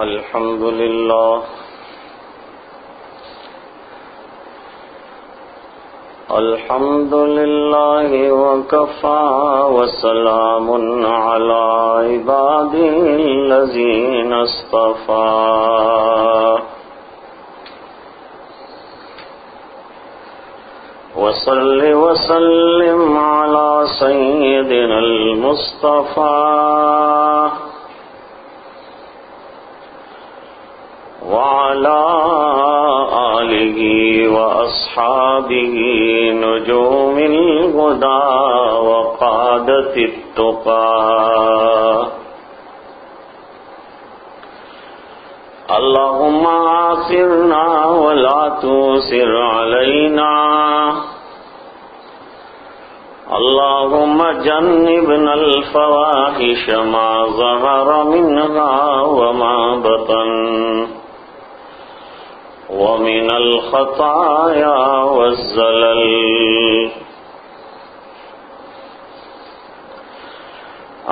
الحمد لله الحمد لله وكفى وسلام على عباده الذين اصطفى وصل وسلم على سيدنا المصطفى وعلى آله وأصحابه نجوم الهدى وقادة التقى اللهم آثرنا ولا تؤثر علينا اللهم جنبنا الفواحش ما ظهر منها وما بطن ومن الخطايا والزلل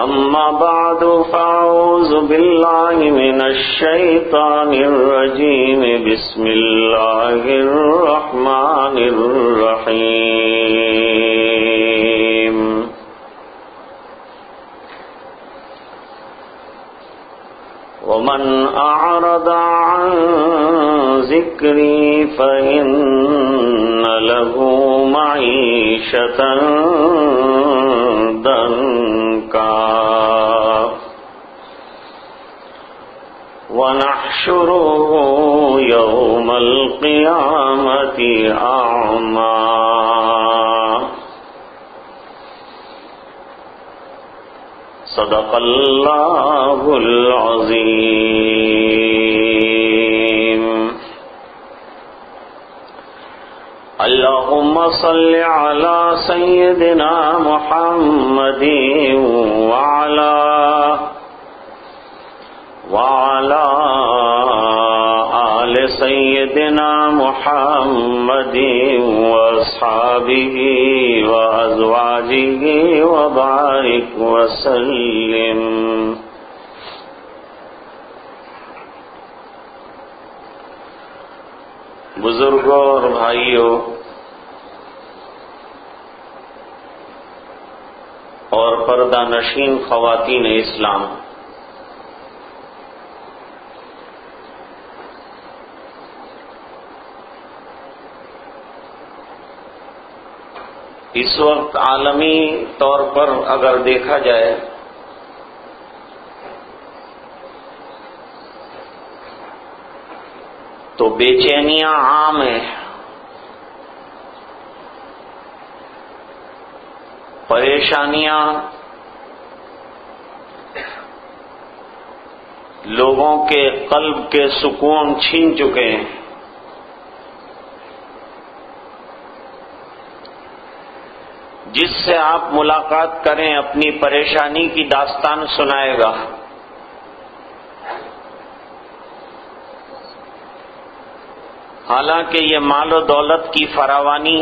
أما بعد فأعوذ بالله من الشيطان الرجيم بسم الله الرحمن الرحيم ومن أعرض عن ذكري فإن له معيشة ضنكا ونحشره يوم القيامة أعمى صدق الله العظيم اللهم صل على سيدنا محمد وعلى آل سيدنا محمد وأصحابه وأزواجه وبارك وسلم بزرگوں اور بھائیوں اور پردہ نشین خواتین اسلام، اس وقت عالمی طور پر اگر دیکھا جائے تو بے چینیاں عام ہیں، پریشانیاں لوگوں کے قلب کے سکون چھین چکے ہیں۔ جس سے آپ ملاقات کریں اپنی پریشانی کی داستان سنائے گا، حالانکہ یہ مال و دولت کی فراوانی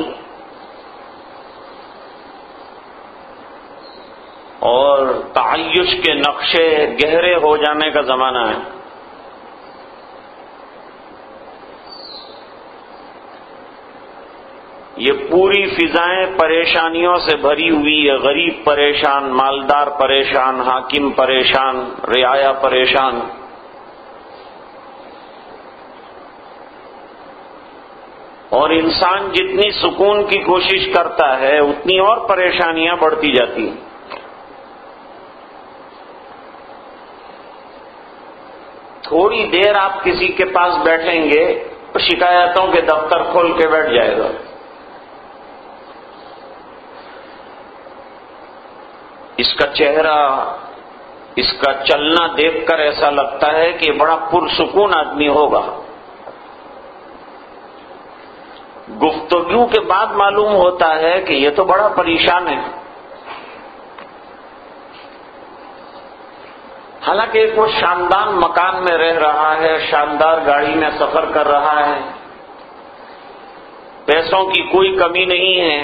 اور تعیش کے نقشے گہرے ہو جانے کا زمانہ ہے۔ یہ پوری فضائیں پریشانیوں سے بھری ہوئی ہے، غریب پریشان، مالدار پریشان، حاکم پریشان، رعایا پریشان۔ اور انسان جتنی سکون کی کوشش کرتا ہے اتنی اور پریشانیاں بڑھتی جاتی ہیں۔ تھوڑی دیر آپ کسی کے پاس بیٹھیں گے تو شکایتوں کے دفتر کھول کے بیٹھ جائے گا۔ اس کا چہرہ، اس کا چلنا دیکھ کر ایسا لگتا ہے کہ بڑا پرسکون آدمی ہوگا۔ گفتگو کے بعد معلوم ہوتا ہے کہ یہ تو بڑا پریشان ہے۔ حالانکہ ایک وہ شاندار مکان میں رہ رہا ہے، شاندار گاڑی میں سفر کر رہا ہے، پیسوں کی کوئی کمی نہیں ہے،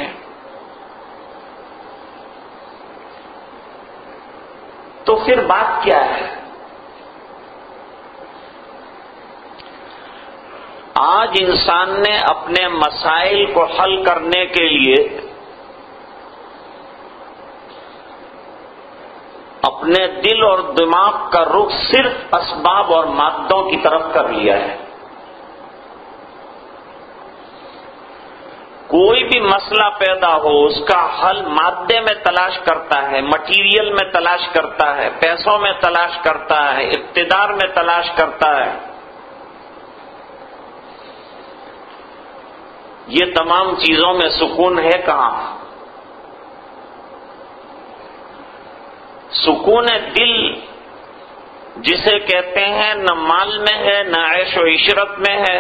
تو پھر بات کیا ہے؟ آج انسان نے اپنے مسائل کو حل کرنے کے لیے اپنے دل اور دماغ کا رخ صرف اسباب اور مادوں کی طرف کر لیا ہے۔ کوئی بھی مسئلہ پیدا ہو اس کا حل مادے میں تلاش کرتا ہے، مٹیریل میں تلاش کرتا ہے، پیسوں میں تلاش کرتا ہے، اقتدار میں تلاش کرتا ہے۔ یہ تمام چیزوں میں سکون ہے کہاں؟ سکون دل جسے کہتے ہیں نہ مال میں ہے، نہ عیش و عشرت میں ہے،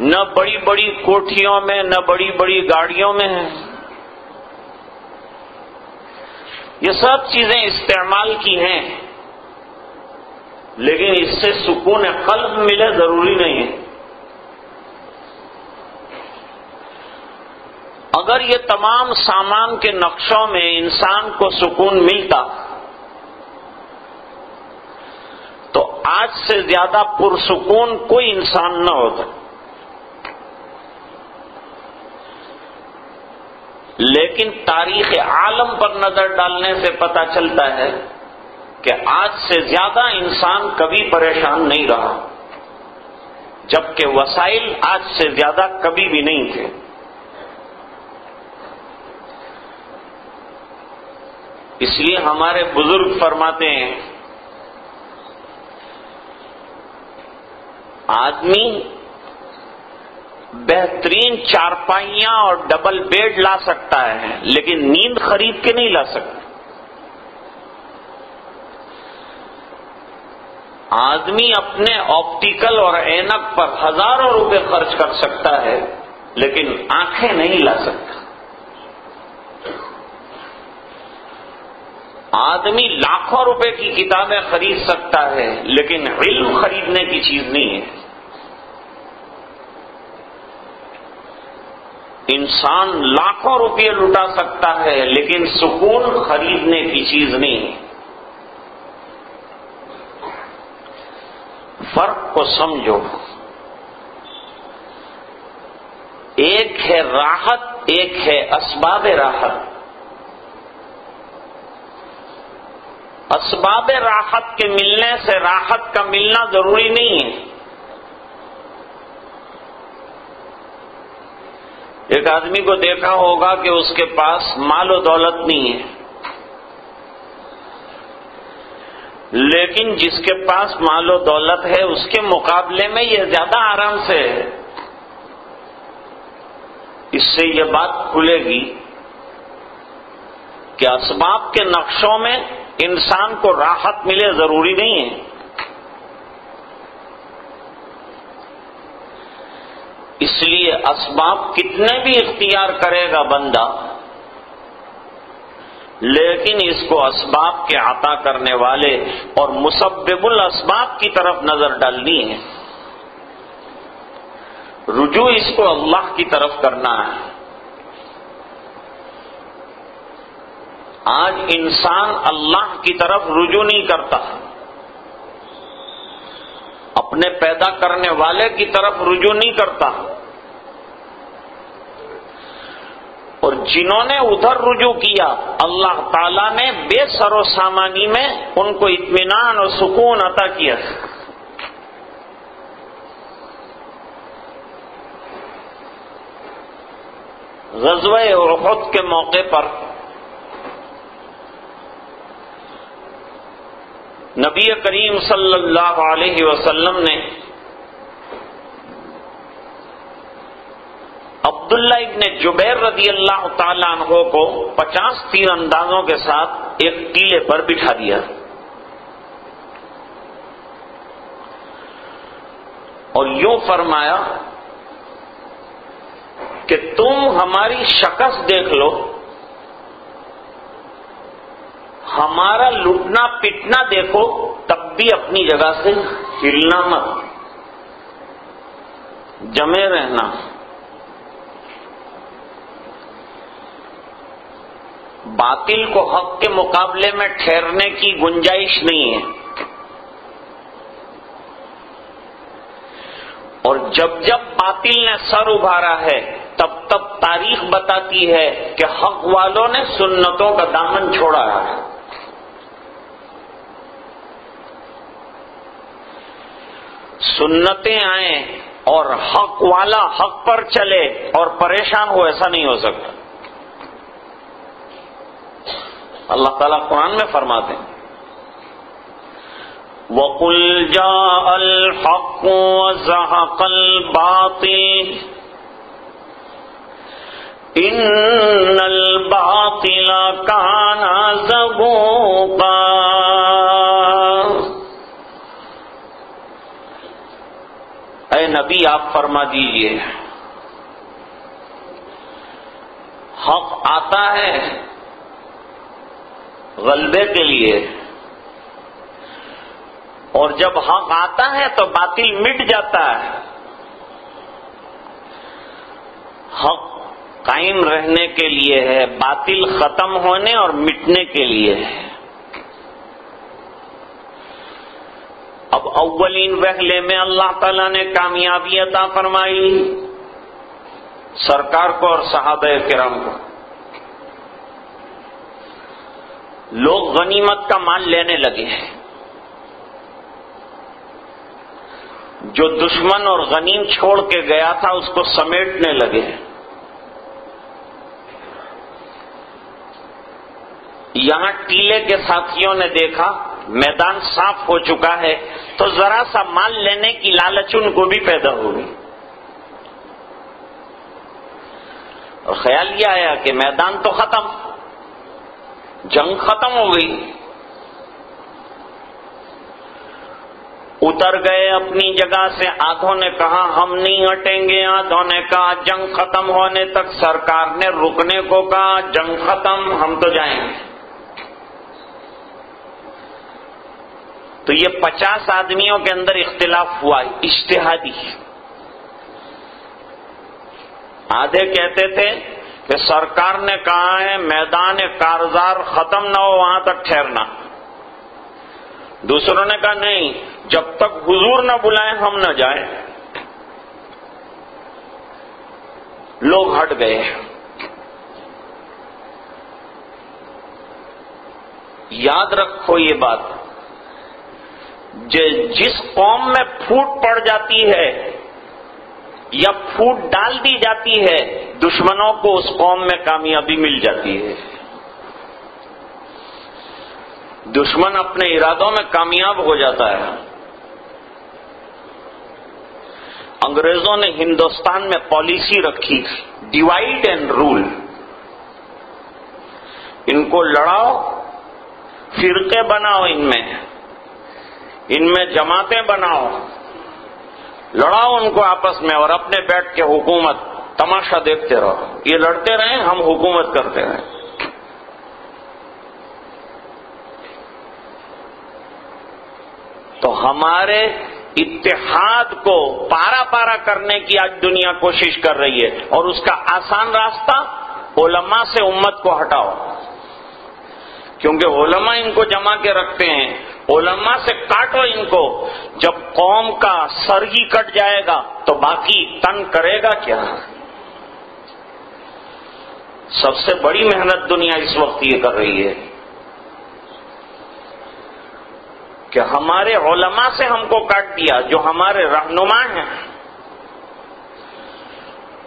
نہ بڑی بڑی کوٹھیوں میں، نہ بڑی بڑی گاڑیوں میں ہے۔ یہ سب چیزیں استعمال کی ہیں، لیکن اس سے سکون قلب ملے ضروری نہیں ہے۔ اگر یہ تمام سامان کے نقشوں میں انسان کو سکون ملتا تو آج سے زیادہ پرسکون کوئی انسان نہ ہوتا۔ لیکن تاریخ عالم پر نظر ڈالنے سے پتہ چلتا ہے کہ آج سے زیادہ انسان کبھی پریشان نہیں رہا، جبکہ وسائل آج سے زیادہ کبھی بھی نہیں تھے۔ اس لیے ہمارے بزرگ فرماتے ہیں آدمی بہترین چارپائیاں اور ڈبل بیڈ لا سکتا ہے لیکن نیند خرید کے نہیں لا سکتا۔ آدمی اپنے آپٹیکل اور اینک پر ہزاروں روپے خرچ کر سکتا ہے لیکن آنکھیں نہیں لا سکتا۔ آدمی لاکھوں روپے کی کتابیں خرید سکتا ہے لیکن علم خریدنے کی چیز نہیں ہے۔ انسان لاکھوں روپے لٹا سکتا ہے لیکن سکون خریدنے کی چیز نہیں ہے۔ فرق کو سمجھو، ایک ہے راحت، ایک ہے اسباب راحت۔ اسباب راحت کے ملنے سے راحت کا ملنا ضروری نہیں ہے۔ ایک آدمی کو دیکھا ہوگا کہ اس کے پاس مال و دولت نہیں ہے، لیکن جس کے پاس مال و دولت ہے اس کے مقابلے میں یہ زیادہ آرام سے ہے۔ اس سے یہ بات کھلے گی کہ اسباب کے نقشوں میں انسان کو راحت ملے ضروری نہیں ہے۔ اس لیے اسباب کتنے بھی اختیار کرے گا بندہ، لیکن اس کو اسباب کے عطا کرنے والے اور مسبب الاسباب کی طرف نظر ڈالنی ہے۔ رجوع اس کو اللہ کی طرف کرنا ہے۔ آج انسان اللہ کی طرف رجوع نہیں کرتا، اپنے پیدا کرنے والے کی طرف رجوع نہیں کرتا، اور جنہوں نے ادھر رجوع کیا اللہ تعالیٰ نے بے سر و سامانی میں ان کو اطمینان اور سکون عطا کیا۔ غزوہ احد کے موقع پر نبی کریم صلی اللہ علیہ وسلم نے عبداللہ ابن جبیر رضی اللہ تعالیٰ عنہ کو 50 تیر اندازوں کے ساتھ ایک ٹیلے پر بٹھا دیا اور یوں فرمایا کہ تم ہماری شکست دیکھ لو، ہمارا لٹنا پٹنا دیکھو تب بھی اپنی جگہ سے ہلنا مت، جمے رہنا۔ باطل کو حق کے مقابلے میں ٹھہرنے کی گنجائش نہیں ہے، اور جب جب باطل نے سر ابھارا ہے تب تب تاریخ بتاتی ہے کہ حق والوں نے سنتوں کا دامن چھوڑا ہے۔ سنتیں آئیں اور حق والا حق پر چلے اور پریشان ہو، ایسا نہیں ہو سکتا۔ اللہ تعالیٰ قرآن میں فرماتے ہیں وَقُلْ جَاءَ الْحَقُّ وَزَهَقَ الْبَاطِلُ إِنَّ الْبَاطِلَ كَانَ زَهُوقًا۔ اے نبی آپ فرما دیجئے حق آتا ہے غلبے کے لیے، اور جب حق آتا ہے تو باطل مٹ جاتا ہے۔ حق قائم رہنے کے لیے ہے، باطل ختم ہونے اور مٹنے کے لیے ہے۔ اب اولین وہلے میں اللہ تعالیٰ نے کامیابی عطا فرمائی سرکار کو اور صحابہ کرام کو۔ لوگ غنیمت کا مال لینے لگے، جو دشمن اور غنیم چھوڑ کے گیا تھا اس کو سمیٹنے لگے۔ یہاں ٹیلے کے ساتھیوں نے دیکھا میدان صاف ہو چکا ہے تو ذرا سا مال لینے کی لالچ ان کو بھی پیدا ہو گئی، اور خیال یہ آیا کہ میدان تو ختم، جنگ ختم ہو گئی۔ اتر گئے اپنی جگہ سے، آدھوں نے کہا ہم نہیں ہٹیں گے، آدھوں نے کہا جنگ ختم ہونے تک، سرکار نے رکنے کو کہا جنگ ختم ہم تو جائیں گے۔ تو یہ 50 آدمیوں کے اندر اختلاف ہوا اجتہادی۔ آدھے کہتے تھے کہ سرکار نے کہا ہے میدان کارزار ختم نہ ہو وہاں تک ٹھہرنا، دوسروں نے کہا نہیں جب تک حضور نہ بلائیں ہم نہ جائیں۔ لوگ ہٹ گئے۔ یاد رکھو یہ بات، جس قوم میں پھوٹ پڑ جاتی ہے یا پھوٹ ڈال دی جاتی ہے دشمنوں کو اس قوم میں کامیابی مل جاتی ہے۔ دشمن اپنے ارادوں میں کامیاب ہو جاتا ہے۔ انگریزوں نے ہندوستان میں پالیسی رکھی ڈیوائڈ اینڈ رول، ان کو لڑاؤ، فرقے بناؤ، ان میں جماعتیں بناؤ، لڑاؤ ان کو آپس میں، اور اپنے بیٹھ کے حکومت تماشا دیکھتے رہو، یہ لڑتے رہیں ہم حکومت کرتے رہیں۔ تو ہمارے اتحاد کو پارا پارا کرنے کی آج دنیا کوشش کر رہی ہے، اور اس کا آسان راستہ علماء سے امت کو ہٹاؤ، کیونکہ علماء ان کو جما کے رکھتے ہیں، علماء سے کاٹو ان کو، جب قوم کا سر ہی کٹ جائے گا تو باقی تن کرے گا کیا؟ سب سے بڑی محنت دنیا اس وقت یہ کر رہی ہے کہ ہمارے علماء سے ہم کو کاٹ دیا، جو ہمارے رہنما ہیں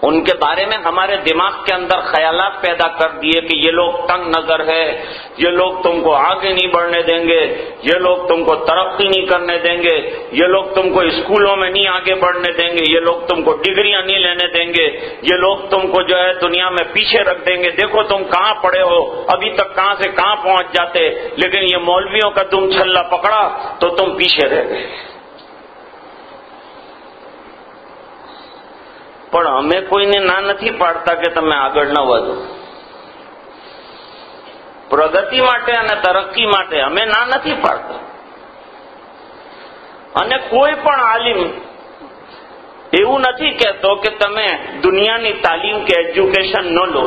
ان کے بارے میں ہمارے دماغ کے اندر خیالات پیدا کر دیے کہ یہ لوگ تنگ نظر ہے، یہ لوگ تم کو آگے نہیں بڑھنے دیں گے، یہ لوگ تم کو ترقی نہیں کرنے دیں گے، یہ لوگ تم کو اسکولوں میں نہیں آگے بڑھنے دیں گے، یہ لوگ تم کو ڈگریاں نہیں لینے دیں گے، یہ لوگ تم کو جو ہے دنیا میں پیچھے رکھ دیں گے، دیکھو تم کہاں پڑے ہو، ابھی تک کہاں سے کہاں پہنچ جاتے، لیکن یہ مولویوں کا تم چھلا پکڑا تو تم پیچھے رہ گئے۔ પણ અમે કોઈને ના નથી પાડતા કે તમે આગળ ન વધો, પ્રગતિ માટે અને તરક્કી માટે અમે ના નથી પાડતા. અને કોઈ પણ આલિમ એવું નથી કહેતો કે તમે દુનિયાની તાલીમ કે એજ્યુકેશન ન લો.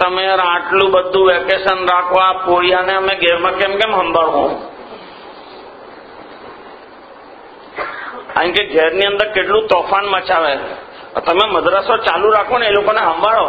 તમે યાર આટલું બધું વેકેશન રાખો, આ પોરિયાને અમે ઘેરમાં કેમ કેમ સંભાળવું? કારણ કે ઘેરની અંદર કેટલું તોફાન મચાવે, તમે મદ્રસો ચાલુ રાખો ને એ લોકોને સંભાળો.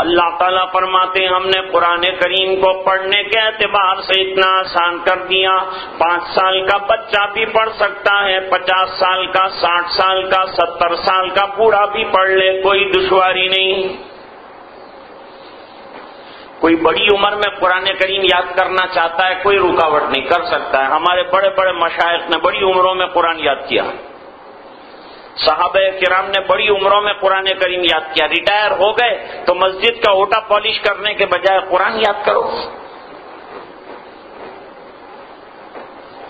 اللہ تعالیٰ فرماتے ہیں ہم نے قرآن کریم کو پڑھنے کے اعتبار سے اتنا آسان کر دیا، 5 سال کا بچہ بھی پڑھ سکتا ہے، 50 سال کا، 60 سال کا، 70 سال کا بوڑھا بھی پڑھ لے، کوئی دشواری نہیں۔ کوئی بڑی عمر میں قرآن کریم یاد کرنا چاہتا ہے، کوئی رکاوٹ نہیں، کر سکتا ہے۔ ہمارے بڑے بڑے مشائخ نے بڑی عمروں میں قرآن یاد کیا، صحابہ کرام نے بڑی عمروں میں قرآن کریم یاد کیا۔ ریٹائر ہو گئے تو مسجد کا اوٹا پالش کرنے کے بجائے قرآن یاد کرو۔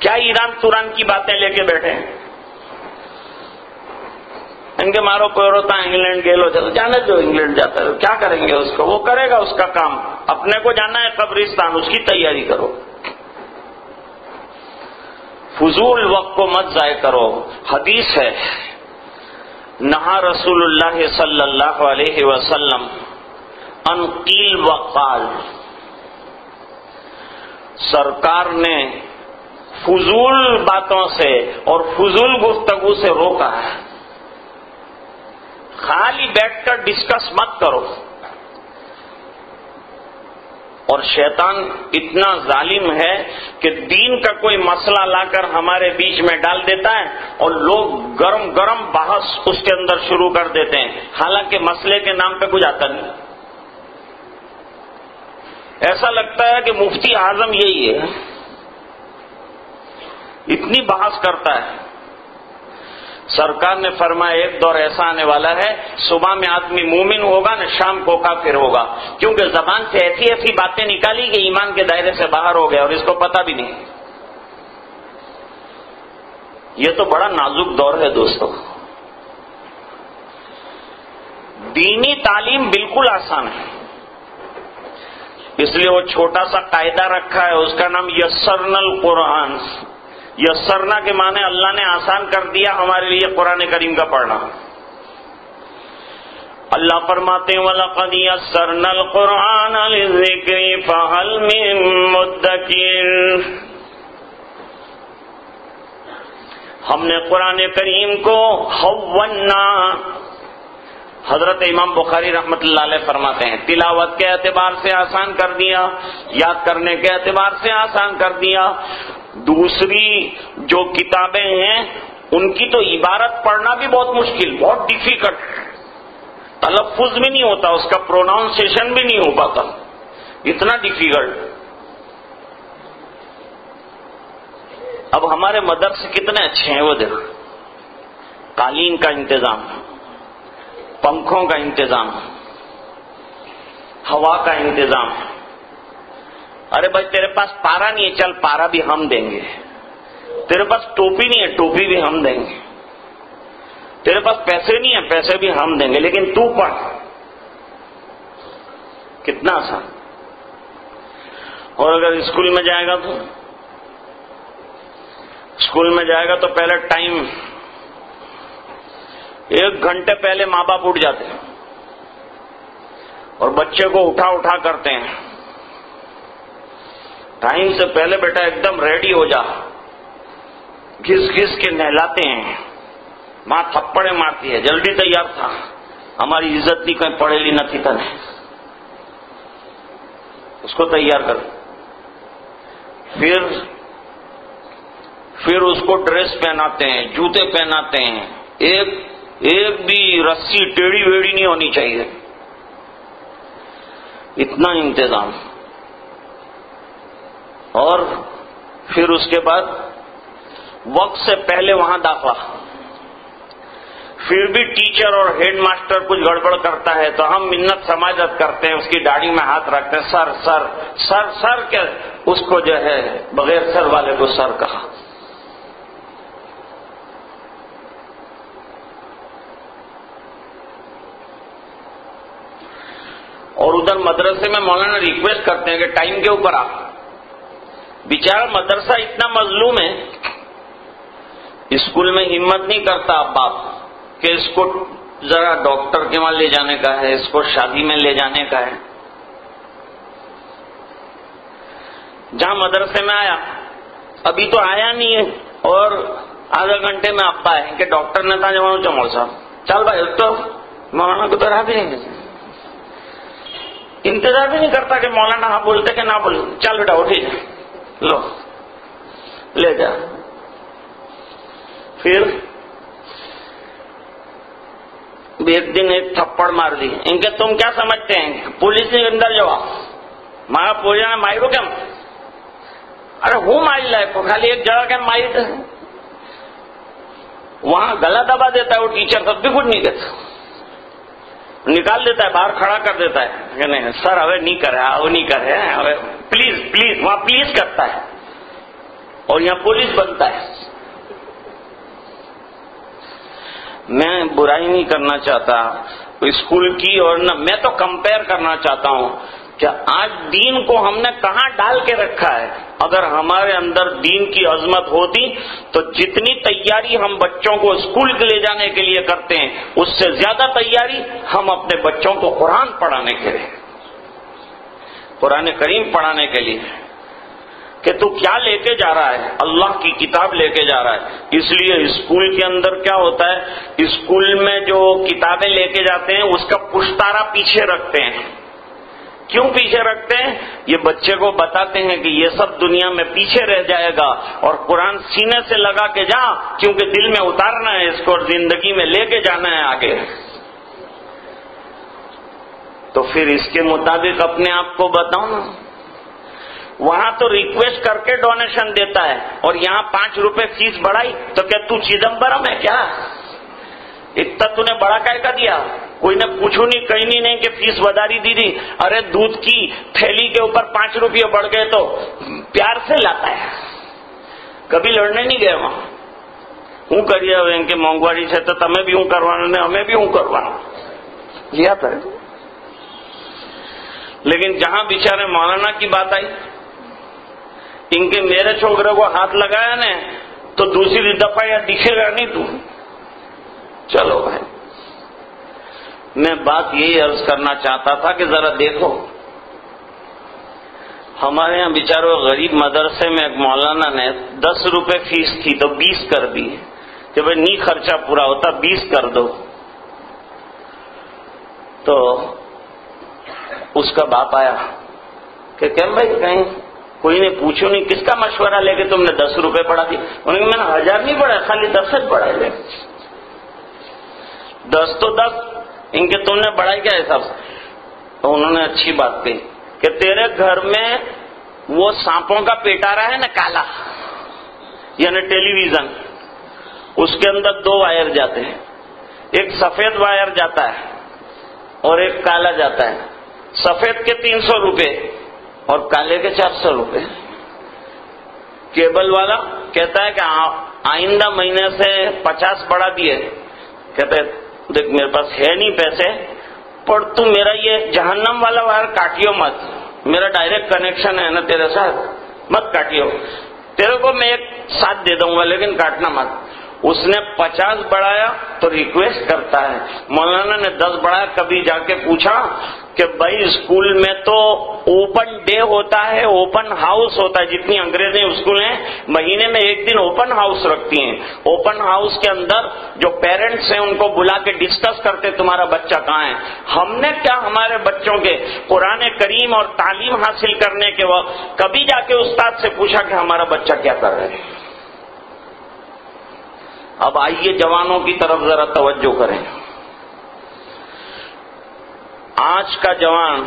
کیا ایران توران کی باتیں لے کے بیٹھے ہیں؟ ان کے مارو پیروتا انگلینڈ گے لو، جانا جو انگلینڈ جاتا ہے کیا کریں گے اس کو، وہ کرے گا اس کا کام، اپنے کو جانا ہے قبرستان، اس کی تیاری کرو۔ فضول وقت کو مت ضائع کرو۔ حدیث ہے، نہا رسول اللہ صلی اللہ علیہ وسلم ان قیل وقال، سرکار نے فضول باتوں سے اور فضول گفتگو سے روکا ہے۔ خالی بیٹھ کر ڈسکس مت کرو۔ اور شیطان اتنا ظالم ہے کہ دین کا کوئی مسئلہ لا کر ہمارے بیچ میں ڈال دیتا ہے اور لوگ گرم گرم بحث اس کے اندر شروع کر دیتے ہیں، حالانکہ مسئلے کے نام پہ کچھ آتا نہیں۔ ایسا لگتا ہے کہ مفتی اعظم یہی ہے، اتنی بحث کرتا ہے۔ سرکار نے فرمایا ایک دور ایسا آنے والا ہے، صبح میں آدمی مومن ہوگا نہ شام کو کافر ہوگا، کیونکہ زبان سے ایسی ایسی باتیں نکالی کہ ایمان کے دائرے سے باہر ہو گیا اور اس کو پتہ بھی نہیں۔ یہ تو بڑا نازک دور ہے دوستو۔ دینی تعلیم بالکل آسان ہے، اس لیے وہ چھوٹا سا قاعدہ رکھا ہے، اس کا نام یسرنا القرآن۔ یسرنا کے معنی اللہ نے آسان کر دیا ہمارے لیے قرآن کریم کا پڑھنا۔ اللہ فرماتے ہیں وَلَقَدْ يَسَّرْنَا الْقُرْآنَ لِلذِّكْرِ فَهَلْ مِن مُّدَّكِرٍ، ہم نے قرآن کریم کو حوّنا، حضرت امام بخاری رحمۃ اللہ علیہ فرماتے ہیں تلاوت کے اعتبار سے آسان کر دیا، یاد کرنے کے اعتبار سے آسان کر دیا۔ دوسری جو کتابیں ہیں ان کی تو عبارت پڑھنا بھی بہت مشکل، بہت ڈیفیکلٹ، تلفظ بھی نہیں ہوتا، اس کا پروناؤنسیشن بھی نہیں ہو پاتا، اتنا ڈیفیکلٹ۔ اب ہمارے مدرسے کتنے اچھے ہیں وہ دیکھو، قالین کا انتظام، پنکھوں کا انتظام، ہوا کا انتظام۔ ارے بھائی تیرے پاس پارا نہیں ہے، چل پارا بھی ہم دیں گے۔ تیرے پاس ٹوپی نہیں ہے، ٹوپی بھی ہم دیں گے۔ تیرے پاس پیسے نہیں ہیں، پیسے بھی ہم دیں گے، لیکن تو پڑھ۔ کتنا آسان۔ اور اگر اسکول میں جائے گا تو اسکول میں جائے گا تو پہلے ٹائم 1 گھنٹے پہلے ماں باپ اٹھ جاتے ہیں اور بچے کو اٹھا کرتے ہیں، ٹائم سے پہلے بیٹا ایک دم ریڈی ہو جا، گھس گھس کے نہلاتے ہیں، ماں تھپڑے مارتی ہے، جلدی تیار تھا، ہماری عزت نہیں کہیں پڑھے لی نہ تھی تنے، اس کو تیار کر، پھر اس کو ڈریس پہناتے ہیں، جوتے پہناتے ہیں، ایک بھی رسی ٹیڑھی ویڑھی نہیں ہونی چاہیے، اتنا انتظام۔ اور پھر اس کے بعد وقت سے پہلے وہاں داخلہ، پھر بھی ٹیچر اور ہیڈ ماسٹر کچھ گڑبڑ کرتا ہے تو ہم منت سماجت کرتے ہیں، اس کی داڑھی میں ہاتھ رکھتے ہیں، سر سر سر سر کے اس کو جو ہے بغیر سر والے کو سر کہا۔ اور ادھر مدرسے میں مولانا ریکویسٹ کرتے ہیں کہ ٹائم کے اوپر آ۔ بیچارہ مدرسہ اتنا مظلوم ہے، اسکول میں ہمت نہیں کرتا باپ کہ اس کو ذرا ڈاکٹر کے وہاں لے جانے کا ہے، اس کو شادی میں لے جانے کا ہے۔ جہاں مدرسے میں آیا، ابھی تو آیا نہیں ہے اور آدھا گھنٹے میں ابا ہے کہ ڈاکٹر نے تھا جمع چمڑ صاحب، چل بھائی تو مولانا کو تو رہا بھی نہیں، انتظار بھی نہیں کرتا کہ مولانا ہاں بولتے کہ نہ بولے، چل بیٹا اٹھی جا، لو لے جا. پھر ایک دن ایک تھپڑ مار دی. ان کے تم کیا سمجھتے ہیں پولیس کے اندر جاؤ ماں پوجا میں مائرو کیا؟ ارے ہوں ماری لائق کو خالی ایک جگہ کیا ماری تھا. وہاں گلا دبا دیتا ہے وہ ٹیچر، تب بھی کچھ نہیں کہتا، نکال دیتا ہے باہر کھڑا کر دیتا ہے کہ نہیں سر اب نہیں کرے، وہ نہیں کرے، پلیز پلیز، وہاں پلیز کرتا ہے اور یہاں پولیس بنتا ہے. میں برائی نہیں کرنا چاہتا اسکول کی، اور نہ میں تو کمپیئر کرنا چاہتا ہوں کہ آج دین کو ہم نے کہاں ڈال کے رکھا ہے. اگر ہمارے اندر دین کی عظمت ہوتی تو جتنی تیاری ہم بچوں کو اسکول کے لے جانے کے لیے کرتے ہیں اس سے زیادہ تیاری ہم اپنے بچوں کو قرآن پڑھانے کے لیے، قرآن کریم پڑھانے کے لیے، کہ تو کیا لے کے جا رہا ہے، اللہ کی کتاب لے کے جا رہا ہے. اس لیے اسکول کے اندر کیا ہوتا ہے، اسکول میں جو کتابیں لے کے جاتے ہیں اس کا پشتارا پیچھے رکھتے ہیں. کیوں پیچھے رکھتے ہیں؟ یہ بچے کو بتاتے ہیں کہ یہ سب دنیا میں پیچھے رہ جائے گا اور قرآن سینے سے لگا کے جا، کیونکہ دل میں اتارنا ہے اس کو اور زندگی میں لے کے جانا ہے آگے. تو پھر اس کے مطابق اپنے آپ کو بتاؤ نا. وہاں تو ریکویسٹ کر کے ڈونیشن دیتا ہے اور یہاں 5 روپے فیس بڑھائی تو کیا تو چدمبرم ہے کیا؟ اتنا تو نے بڑا کہہ کا دیا؟ کوئی نے پوچھو نہیں، کہیں نہیں کہ فیس وداری دی دی. ارے دودھ کی تھیلی کے اوپر 5 روپے بڑھ گئے تو پیار سے لاتا ہے، کبھی لڑنے نہیں گئے وہاں. ہوں کریے ان کے مونگواری سے تو تمہیں بھی ہوں کروانا نے ہمیں بھی ہوں کروانا لیا تھا. لیکن جہاں بیچارے مولانا کی بات آئی، ان کے میرے چھوکرے کو ہاتھ لگایا نے تو دوسری دفعہ یا دکھے گا نہیں تو. چلو بھائی، میں بات یہی عرض کرنا چاہتا تھا کہ ذرا دیکھو ہمارے یہاں بیچاروں غریب مدرسے میں ایک مولانا نے 10 روپے فیس تھی تو 20 کر دی کہ بھائی نہیں خرچہ پورا ہوتا 20 کر دو. تو اس کا باپ آیا کہ بھائی کہیں کوئی نے پوچھو نہیں، کس کا مشورہ لے کے تم نے 10 روپے پڑھا دی؟ انہوں نے میں نے 1000 نہیں پڑھا، خالی 10 پڑھائے لے. 10 تو 10 ان کے تم نے بڑھائی کیا حساب سے؟ تو انہوں نے اچھی بات کہی کہ تیرے گھر میں وہ سانپوں کا پیٹارا ہے نا کالا، یعنی ٹیلی ویژن، اس کے اندر 2 وائر جاتے ہیں، ایک سفید وائر جاتا ہے اور ایک کالا جاتا ہے. سفید کے 300 روپے اور کالے کے 400 روپے. کیبل والا کہتا ہے کہ آئندہ مہینے سے 50 بڑھا دیے. کہتے دیکھ میرے پاس ہے نہیں پیسے، پر تو میرا یہ جہنم والا وائر کاٹیو مت، میرا ڈائریکٹ کنیکشن ہے نا تیرے ساتھ، مت کاٹیو، تیرے کو میں ایک ساتھ دے دوں گا لیکن کاٹنا مت. اس نے 50 بڑھایا تو ریکویسٹ کرتا ہے. مولانا نے 10 بڑھایا. کبھی جا کے پوچھا کہ بھائی اسکول میں تو اوپن ڈے ہوتا ہے، اوپن ہاؤس ہوتا ہے، جتنی انگریزی اسکول ہیں مہینے میں ایک دن اوپن ہاؤس رکھتی ہیں. اوپن ہاؤس کے اندر جو پیرنٹس ہیں ان کو بلا کے ڈسکس کرتے تمہارا بچہ کہاں ہے. ہم نے کیا ہمارے بچوں کے قرآن کریم اور تعلیم حاصل کرنے کے وقت کبھی جا کے استاد سے پوچھا کہ ہمارا بچہ کیا کر رہا ہے؟ اب آئیے جوانوں کی طرف ذرا توجہ کریں. آج کا جوان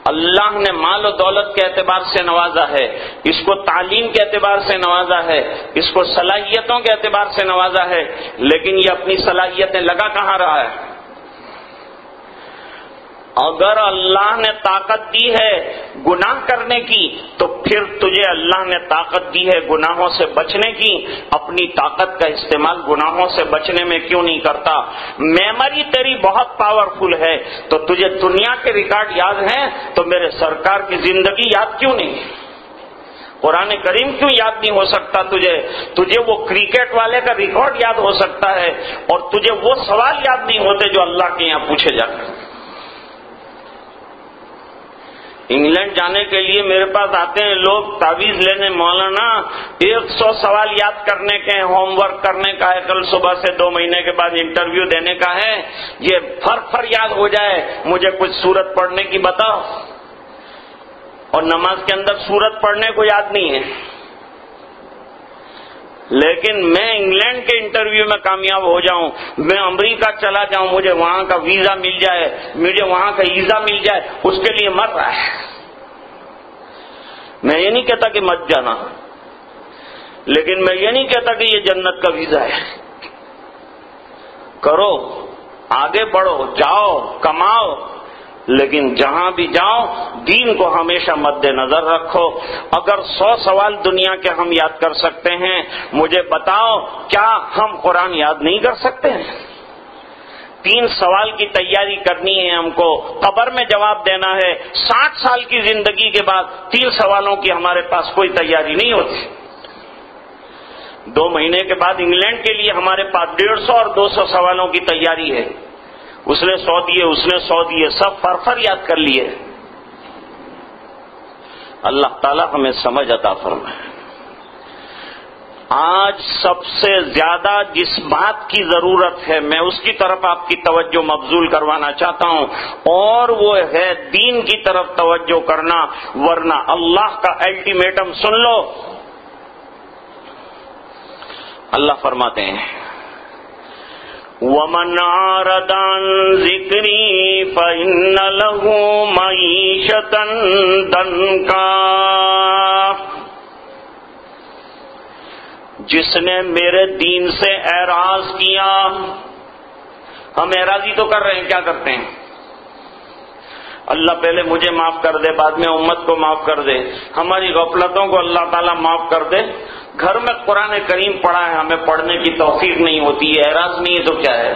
اللہ نے مال و دولت کے اعتبار سے نوازا ہے، اس کو تعلیم کے اعتبار سے نوازا ہے، اس کو صلاحیتوں کے اعتبار سے نوازا ہے، لیکن یہ اپنی صلاحیتیں لگا کہاں رہا ہے؟ اگر اللہ نے طاقت دی ہے گناہ کرنے کی تو پھر تجھے اللہ نے طاقت دی ہے گناہوں سے بچنے کی. اپنی طاقت کا استعمال گناہوں سے بچنے میں کیوں نہیں کرتا؟ میموری تیری بہت پاورفل ہے تو تجھے دنیا کے ریکارڈ یاد ہیں تو میرے سرکار کی زندگی یاد کیوں نہیں؟ قرآن کریم کیوں یاد نہیں ہو سکتا تجھے وہ کرکٹ والے کا ریکارڈ یاد ہو سکتا ہے اور تجھے وہ سوال یاد نہیں ہوتے جو اللہ کے یہاں پوچھے جاتے ہیں. انگلینڈ جانے کے لیے میرے پاس آتے ہیں لوگ تعویذ لینے، مولانا 100 سوال یاد کرنے کے ہیں، ہوم ورک کرنے کا ہے، کل صبح سے 2 مہینے کے بعد انٹرویو دینے کا ہے، یہ فر یاد ہو جائے، مجھے کچھ سورت پڑھنے کی بتاؤ۔ اور نماز کے اندر سورت پڑھنے کو یاد نہیں ہے، لیکن میں انگلینڈ کے انٹرویو میں کامیاب ہو جاؤں، میں امریکہ چلا جاؤں، مجھے وہاں کا ویزا مل جائے، مجھے وہاں کا ویزا مل جائے، اس کے لیے مر رہا ہے۔ میں یہ نہیں کہتا کہ مت جانا، لیکن میں یہ نہیں کہتا کہ یہ جنت کا ویزا ہے۔ کرو، آگے بڑھو، جاؤ، کماؤ، لیکن جہاں بھی جاؤ دین کو ہمیشہ مد نظر رکھو۔ اگر 100 سوال دنیا کے ہم یاد کر سکتے ہیں، مجھے بتاؤ کیا ہم قرآن یاد نہیں کر سکتے ہیں؟ 3 سوال کی تیاری کرنی ہے ہم کو، قبر میں جواب دینا ہے، 60 سال کی زندگی کے بعد 3 سوالوں کی ہمارے پاس کوئی تیاری نہیں ہوتی۔ 2 مہینے کے بعد انگلینڈ کے لیے ہمارے پاس 150 اور 200 سوالوں کی تیاری ہے، اس نے 100 دیے، اس نے 100 دیے، سب فر یاد کر لیے۔ اللہ تعالی ہمیں سمجھ عطا فرمائے۔ آج سب سے زیادہ جس بات کی ضرورت ہے میں اس کی طرف آپ کی توجہ مبذول کروانا چاہتا ہوں، اور وہ ہے دین کی طرف توجہ کرنا، ورنہ اللہ کا الٹیمیٹم سن لو۔ اللہ فرماتے ہیں وَمَنْ أَعْرَضَ عَنْ ذِكْرِي فَإِنَّ لَهُ مَعِيشَةً ضَنْكًا، جس نے میرے دین سے اعراض کیا۔ ہم اعراضی تو کر رہے ہیں، کیا کرتے ہیں؟ اللہ پہلے مجھے معاف کر دے، بعد میں امت کو معاف کر دے، ہماری غفلتوں کو اللہ تعالیٰ معاف کر دے۔ گھر میں قرآن کریم پڑھا ہے، ہمیں پڑھنے کی توفیق نہیں ہوتی ہے، اعراض نہیں ہے تو کیا ہے؟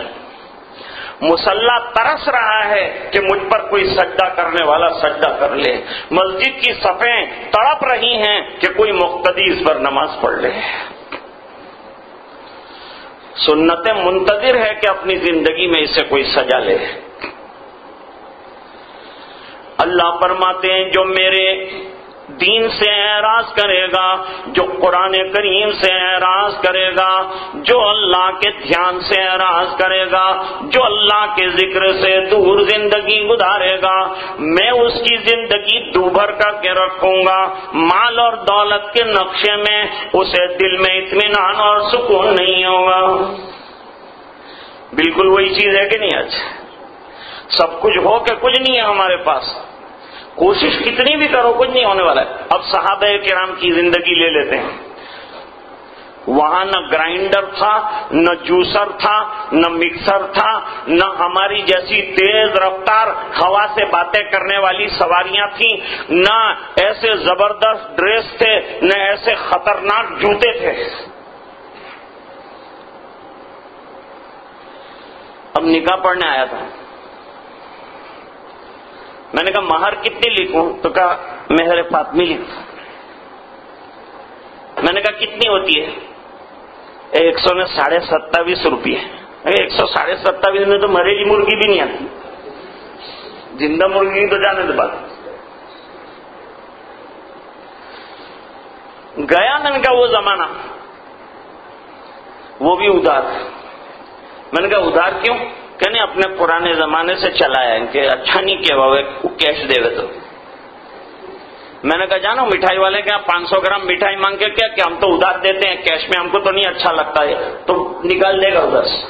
مصلی ترس رہا ہے کہ مجھ پر کوئی سجدہ کرنے والا سجدہ کر لے، مسجد کی صفیں تڑپ رہی ہیں کہ کوئی مقتدی اس پر نماز پڑھ لے۔ سنت منتظر ہے کہ اپنی زندگی میں اسے کوئی سجا لے۔ اللہ فرماتے ہیں جو میرے دین سے اعراض کرے گا، جو قرآن کریم سے اعراض کرے گا، جو اللہ کے دھیان سے اعراض کرے گا، جو اللہ کے ذکر سے دور زندگی گزارے گا، میں اس کی زندگی دوبھر کر کے رکھوں گا۔ مال اور دولت کے نقشے میں اسے دل میں اطمینان اور سکون نہیں ہوگا۔ بالکل وہی چیز ہے کہ نہیں؟ آج سب کچھ ہو کہ کچھ نہیں ہے ہمارے پاس، کوشش کتنی بھی کرو کچھ نہیں ہونے والا ہے۔ اب صحابہ کرام کی زندگی لے لیتے ہیں، وہاں نہ گرائنڈر تھا، نہ جوسر تھا، نہ مکسر تھا، نہ ہماری جیسی تیز رفتار ہوا سے باتیں کرنے والی سواریاں تھیں، نہ ایسے زبردست ڈریس تھے، نہ ایسے خطرناک جوتے تھے۔ اب نکاح پڑھنے آیا تھا، میں نے کہا مہر کتنی لکھوں؟ تو کہا مہر فاطمی لکھ۔ میں نے کہا کتنی ہوتی ہے؟ 127.5 روپیے۔ 127.5 میں تو مریلی مرغی بھی نہیں آتی، زندہ مرغی تو جانے دے بات۔ گیا میں نے کہا وہ زمانہ، وہ بھی ادھار۔ میں نے کہا ادھار کیوں؟ کہ نہیں اپنے پرانے زمانے سے چلایا ہے کہ اچھا نہیں کیا وہ کیش دے تو۔ میں نے کہا جانو مٹھائی والے کے 500 گرام مٹھائی مانگ کے کیا کہ ہم تو ادھار دیتے ہیں، کیش میں ہم کو تو نہیں اچھا لگتا ہے، تو نکال دے گا ادھر سے۔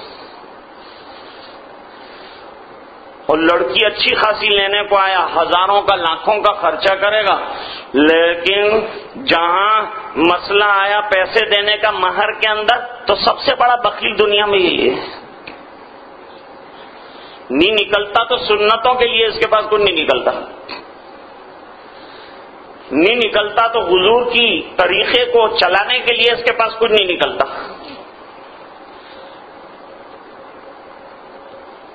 اور لڑکی اچھی خاصی لینے کو آیا، ہزاروں کا لاکھوں کا خرچہ کرے گا، لیکن جہاں مسئلہ آیا پیسے دینے کا مہر کے اندر، تو سب سے بڑا بخیل دنیا میں یہی ہے۔ نہیں نکلتا تو سنتوں کے لیے اس کے پاس کچھ نہیں نکلتا، نہیں نکلتا تو حضور کی طریقے کو چلانے کے لیے اس کے پاس کچھ نہیں نکلتا۔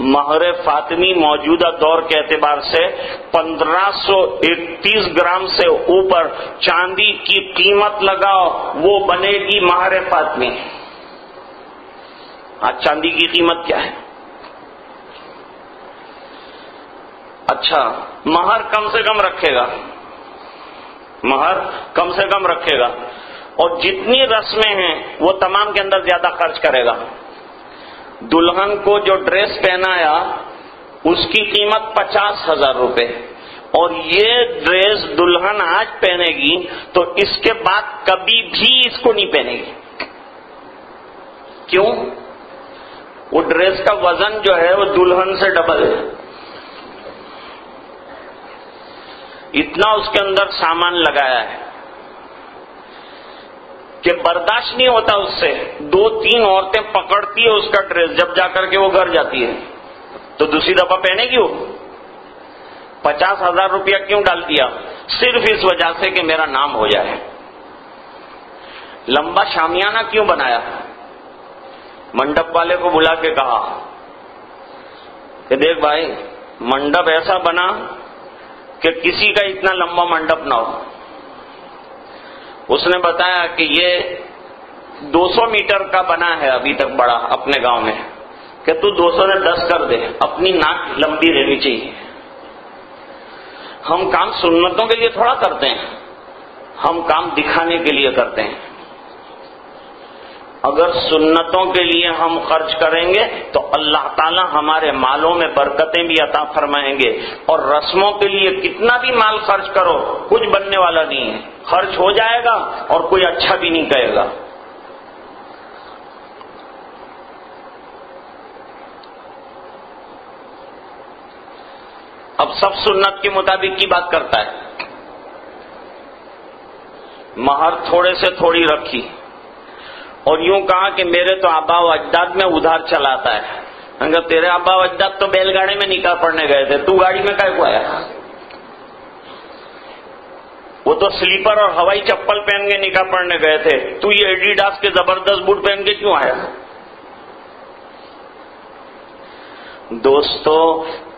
مہر فاطمی موجودہ دور کے اعتبار سے 1531 گرام سے اوپر چاندی کی قیمت لگاؤ، وہ بنے گی مہر فاطمی۔ آج چاندی کی قیمت کیا ہے؟ اچھا مہر کم سے کم رکھے گا، مہر کم سے کم رکھے گا، اور جتنی رسمیں ہیں وہ تمام کے اندر زیادہ خرچ کرے گا۔ دلہن کو جو ڈریس پہنایا اس کی قیمت 50,000 روپے، اور یہ ڈریس دلہن آج پہنے گی تو اس کے بعد کبھی بھی اس کو نہیں پہنے گی۔ کیوں؟ وہ ڈریس کا وزن جو ہے وہ دلہن سے ڈبل ہے، اتنا اس کے اندر سامان لگایا ہے کہ برداشت نہیں ہوتا اس سے۔ 2-3 عورتیں پکڑتی ہے اس کا ڈریس، جب جا کر کے وہ گھر جاتی ہے تو دوسری دفعہ پہنے گی وہ۔ 50,000 روپیہ کیوں ڈال دیا؟ صرف اس وجہ سے کہ میرا نام ہو جائے۔ لمبا شامیانہ کیوں بنایا؟ منڈپ والے کو بلا کے کہا کہ دیکھ بھائی، منڈپ ایسا بنا کہ کسی کا اتنا لمبا منڈپ نہ ہو۔ اس نے بتایا کہ یہ 200 میٹر کا بنا ہے ابھی تک بڑا اپنے گاؤں میں، کہ تو 200 نے 10 کر دے، اپنی ناک لمبی رہنی چاہیے۔ ہم کام سنتوں کے لیے تھوڑا کرتے ہیں، ہم کام دکھانے کے لیے کرتے ہیں۔ اگر سنتوں کے لیے ہم خرچ کریں گے تو اللہ تعالی ہمارے مالوں میں برکتیں بھی عطا فرمائیں گے، اور رسموں کے لیے کتنا بھی مال خرچ کرو کچھ بننے والا نہیں ہے، خرچ ہو جائے گا اور کوئی اچھا بھی نہیں کہے گا۔ اب سب سنت کے مطابق کی بات کرتا ہے، مہر تھوڑے سے تھوڑی رکھی اور یوں کہا کہ میرے تو آبا و اجداد میں ادھار چلاتا ہے۔ اگر تیرے آبا و اجداد تو بیل گاڑی میں نکاح پڑھنے گئے تھے، تو گاڑی میں کائے کو آیا؟ وہ تو سلیپر اور ہوائی چپل پہن کے نکاح پڑھنے گئے تھے، تو یہ ایڈیڈاس کے زبردست بوٹ پہن کے کیوں آیا؟ دوستو،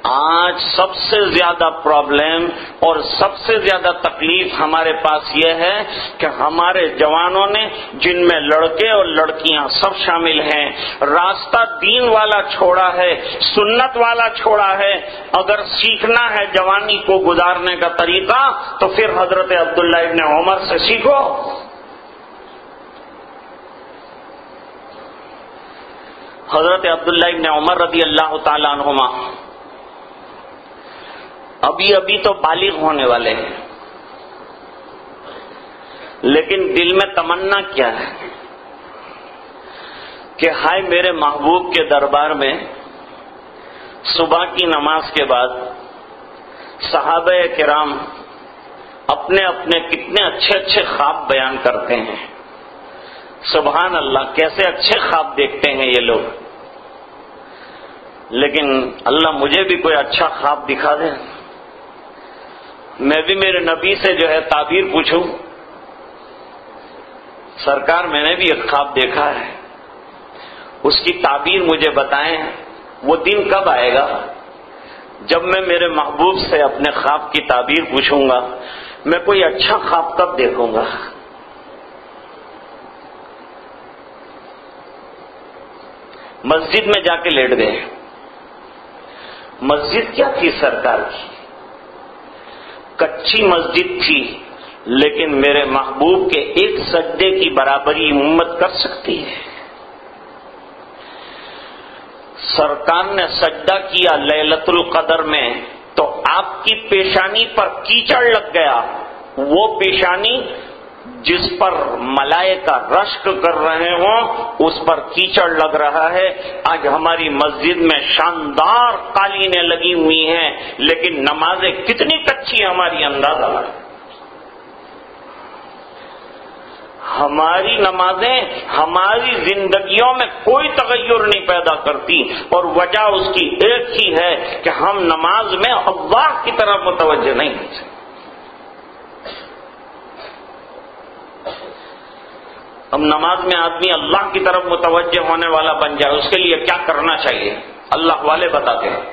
آج سب سے زیادہ پرابلم اور سب سے زیادہ تکلیف ہمارے پاس یہ ہے کہ ہمارے جوانوں نے، جن میں لڑکے اور لڑکیاں سب شامل ہیں، راستہ دین والا چھوڑا ہے، سنت والا چھوڑا ہے۔ اگر سیکھنا ہے جوانی کو گزارنے کا طریقہ تو پھر حضرت عبداللہ ابن عمر سے سیکھو۔ حضرت عبداللہ ابن عمر رضی اللہ تعالی عنہما ابھی تو بالغ ہونے والے ہیں، لیکن دل میں تمنا کیا ہے کہ ہائے میرے محبوب کے دربار میں صبح کی نماز کے بعد صحابہ کرام اپنے اپنے کتنے اچھے اچھے خواب بیان کرتے ہیں۔ سبحان اللہ، کیسے اچھے خواب دیکھتے ہیں یہ لوگ۔ لیکن اللہ مجھے بھی کوئی اچھا خواب دکھا دے، میں بھی میرے نبی سے جو ہے تعبیر پوچھوں، سرکار میں نے بھی ایک خواب دیکھا ہے، اس کی تعبیر مجھے بتائیں۔ وہ دن کب آئے گا جب میں میرے محبوب سے اپنے خواب کی تعبیر پوچھوں گا؟ میں کوئی اچھا خواب کب دیکھوں گا؟ مسجد میں جا کے لیٹ گئے۔ مسجد کیا تھی سرکار کی؟ کچی مسجد تھی، لیکن میرے محبوب کے ایک سجدے کی برابری امت کر سکتی ہے۔ سرکار نے سجدہ کیا لیلۃ القدر میں تو آپ کی پیشانی پر کیچڑ لگ گیا، وہ پیشانی جس پر ملائکہ رشک کر رہے ہوں اس پر کیچڑ لگ رہا ہے۔ آج ہماری مسجد میں شاندار قالینیں لگی ہوئی ہیں، لیکن نمازیں کتنی کچی ہماری اندازہ ہے۔ ہماری نمازیں ہماری زندگیوں میں کوئی تغیر نہیں پیدا کرتی، اور وجہ اس کی ایک ہی ہے کہ ہم نماز میں اللہ کی طرف متوجہ نہیں ہوتے۔ اب نماز میں آدمی اللہ کی طرف متوجہ ہونے والا بن جائے، اس کے لیے کیا کرنا چاہیے؟ اللہ والے بتاتے ہیں،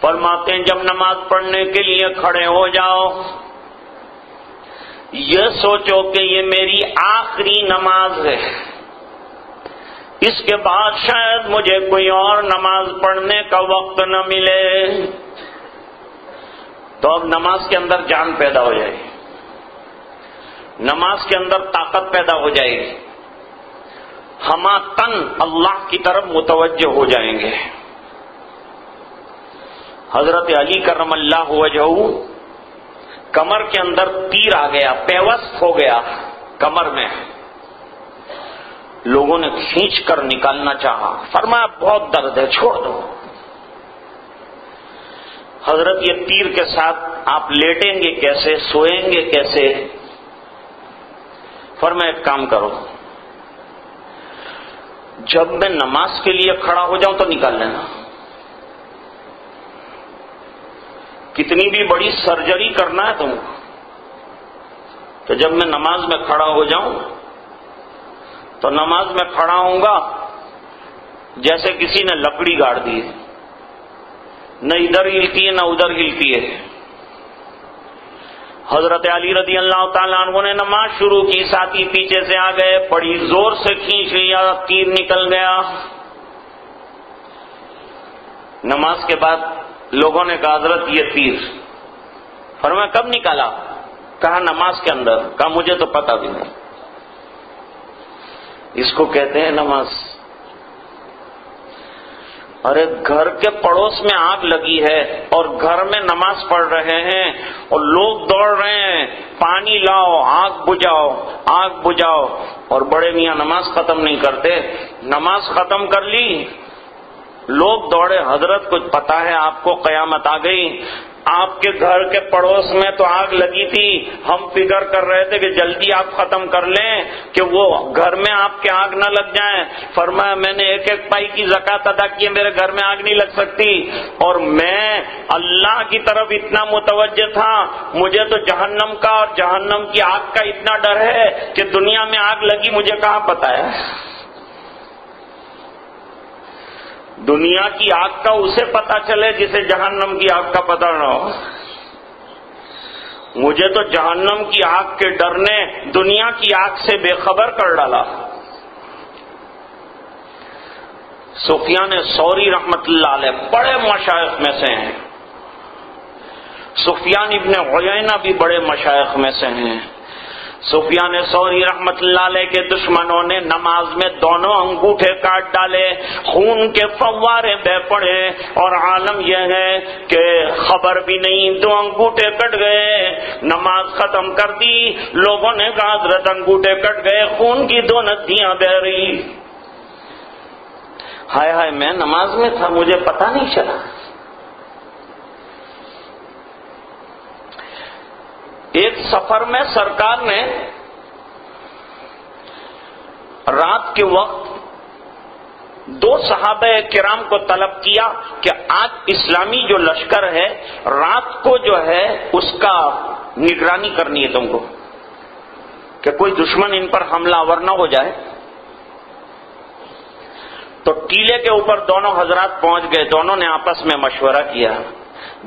فرماتے ہیں جب نماز پڑھنے کے لیے کھڑے ہو جاؤ، یہ سوچو کہ یہ میری آخری نماز ہے، اس کے بعد شاید مجھے کوئی اور نماز پڑھنے کا وقت نہ ملے. تو اب نماز کے اندر جان پیدا ہو جائے گی, نماز کے اندر طاقت پیدا ہو جائے گی, ہم تن اللہ کی طرف متوجہ ہو جائیں گے. حضرت علی کرم اللہ وجہہ کمر کے اندر تیر آ گیا, پیوست ہو گیا کمر میں. لوگوں نے کھینچ کر نکالنا چاہا, فرمایا بہت درد ہے, چھوڑ دو. حضرت یہ تیر کے ساتھ آپ لیٹیں گے کیسے, سوئیں گے کیسے؟ فرمایا ایک کام کرو, جب میں نماز کے لیے کھڑا ہو جاؤں تو نکال لینا. کتنی بھی بڑی سرجری کرنا ہے تم تو جب میں نماز میں کھڑا ہو جاؤں تو نماز میں کھڑا ہوں گا جیسے کسی نے لکڑی گاڑ دی ہے, نہ ادھر ہلتی ہے نہ ادھر ہلتی ہے. حضرت علی رضی اللہ تعالیٰ عنہ نے نماز شروع کی, ساتھی پیچھے سے آ گئے, بڑی زور سے کھینچ لیا, تیر نکل گیا. نماز کے بعد لوگوں نے کہا حضرت یہ تیر. فرمایا کب نکالا؟ کہا نماز کے اندر. کہا مجھے تو پتا بھی نہیں. اس کو کہتے ہیں نماز. ارے گھر کے پڑوس میں آگ لگی ہے اور گھر میں نماز پڑھ رہے ہیں اور لوگ دوڑ رہے ہیں, پانی لاؤ, آگ بجھاؤ, آگ بجھاؤ, اور بڑے میاں نماز ختم نہیں کرتے. نماز ختم کر لی, لوگ دوڑے, حضرت کچھ پتا ہے آپ کو قیامت آ گئی, آپ کے گھر کے پڑوس میں تو آگ لگی تھی, ہم فکر کر رہے تھے کہ جلدی آپ ختم کر لیں کہ وہ گھر میں آپ کے آگ نہ لگ جائیں. فرمایا میں نے ایک ایک پائی کی زکات ادا کی ہے, میرے گھر میں آگ نہیں لگ سکتی, اور میں اللہ کی طرف اتنا متوجہ تھا, مجھے تو جہنم کا اور جہنم کی آگ کا اتنا ڈر ہے کہ دنیا میں آگ لگی مجھے کہاں پتا ہے. دنیا کی آگ کا اسے پتا چلے جسے جہنم کی آگ کا پتہ نہ ہو. مجھے تو جہنم کی آگ کے ڈر نے دنیا کی آگ سے بے خبر کر ڈالا. سفیان ثوری رحمت اللہ علیہ بڑے مشائخ میں سے ہیں, سفیان ابن عیینہ بھی بڑے مشائخ میں سے ہیں. سفیان ثوری رحمت اللہ علیہ کے دشمنوں نے نماز میں دونوں انگوٹھے کاٹ ڈالے, خون کے فوارے بہ پڑے, اور عالم یہ ہے کہ خبر بھی نہیں, 2 انگوٹھے کٹ گئے. نماز ختم کر دی, لوگوں نے کہا حضرت انگوٹھے کٹ گئے, خون کی 2 ندیاں بہ رہی. ہائے ہائے میں نماز میں تھا, مجھے پتا نہیں چلا. ایک سفر میں سرکار نے رات کے وقت 2 صحابہ کرام کو طلب کیا کہ آج اسلامی جو لشکر ہے رات کو جو ہے اس کا نگرانی کرنی ہے تم کو, کہ کوئی دشمن ان پر حملہ آور نہ ہو جائے. تو ٹیلے کے اوپر دونوں حضرات پہنچ گئے, دونوں نے آپس میں مشورہ کیا.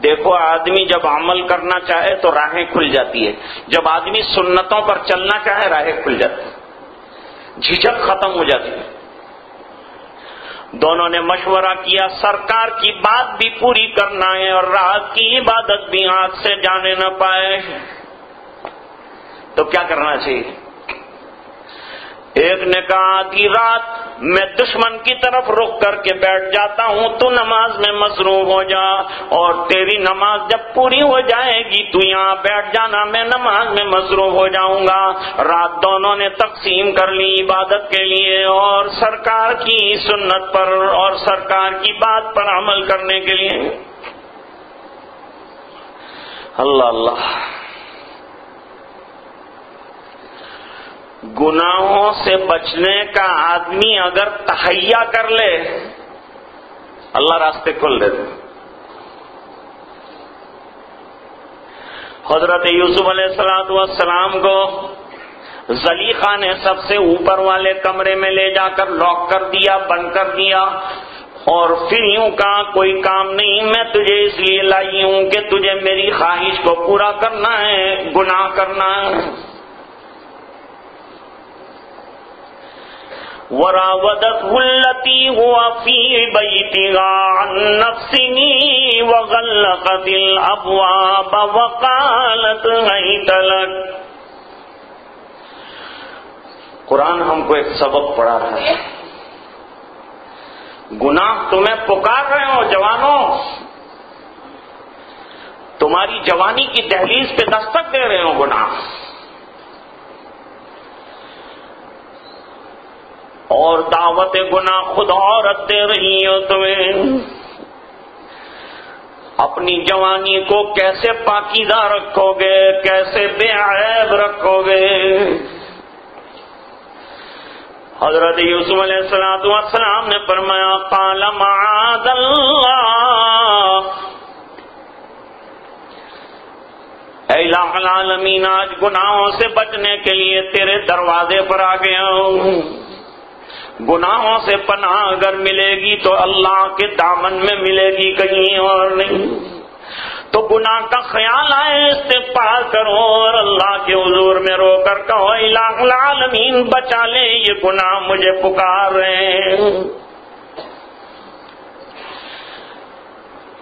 دیکھو آدمی جب عمل کرنا چاہے تو راہیں کھل جاتی ہے, جب آدمی سنتوں پر چلنا چاہے راہیں کھل جاتی ہے, جھجک ختم ہو جاتی ہے. دونوں نے مشورہ کیا سرکار کی بات بھی پوری کرنا ہے اور رات کی عبادت بھی ہاتھ سے جانے نہ پائے, تو کیا کرنا چاہیے؟ ایک نے کہا آدھی رات میں دشمن کی طرف رخ کر کے بیٹھ جاتا ہوں, تو نماز میں مصروف ہو جا, اور تیری نماز جب پوری ہو جائے گی تو یہاں بیٹھ جانا, میں نماز میں مصروف ہو جاؤں گا. رات دونوں نے تقسیم کر لی عبادت کے لیے اور سرکار کی سنت پر اور سرکار کی بات پر عمل کرنے کے لیے. اللہ اللہ. گناہوں سے بچنے کا آدمی اگر تہیا کر لے اللہ راستے کھول دیتے. حضرت یوسف علیہ السلام کو زلیخا نے سب سے اوپر والے کمرے میں لے جا کر لاک کر دیا, بند کر دیا, اور پھر یوں کہا کوئی کام نہیں, میں تجھے اس لیے لائی ہوں کہ تجھے میری خواہش کو پورا کرنا ہے, گناہ کرنا ہے. وراودته التي هو في بيتها عن نفسه وغلقت الابواب وقالت هيت لك. قرآن ہم کو ایک سبق پڑھا رہا ہے. گناہ تمہیں پکار رہے ہو جوانوں، تمہاری جوانی کی دہلیز پہ دستک دے رہے ہو گناہ، اور دعوت گناہ خود عورت دے رہی ہو تمہیں. اپنی جوانی کو کیسے پاکیزہ رکھو گے، کیسے بے عیب رکھو گے. حضرت یوسف علیہ السلام نے فرمایا قال معاذ اللہ، اے الہ العالمین آج گناہوں سے بچنے کے لیے تیرے دروازے پر آ گیا ہوں. گناہوں سے پناہ اگر ملے گی تو اللہ کے دامن میں ملے گی، کہیں اور نہیں. تو گناہ کا خیال آئے استغفار کرو اور اللہ کے حضور میں رو کر کہو الہ العالمین بچا لے، یہ گناہ مجھے پکار رہے ہیں.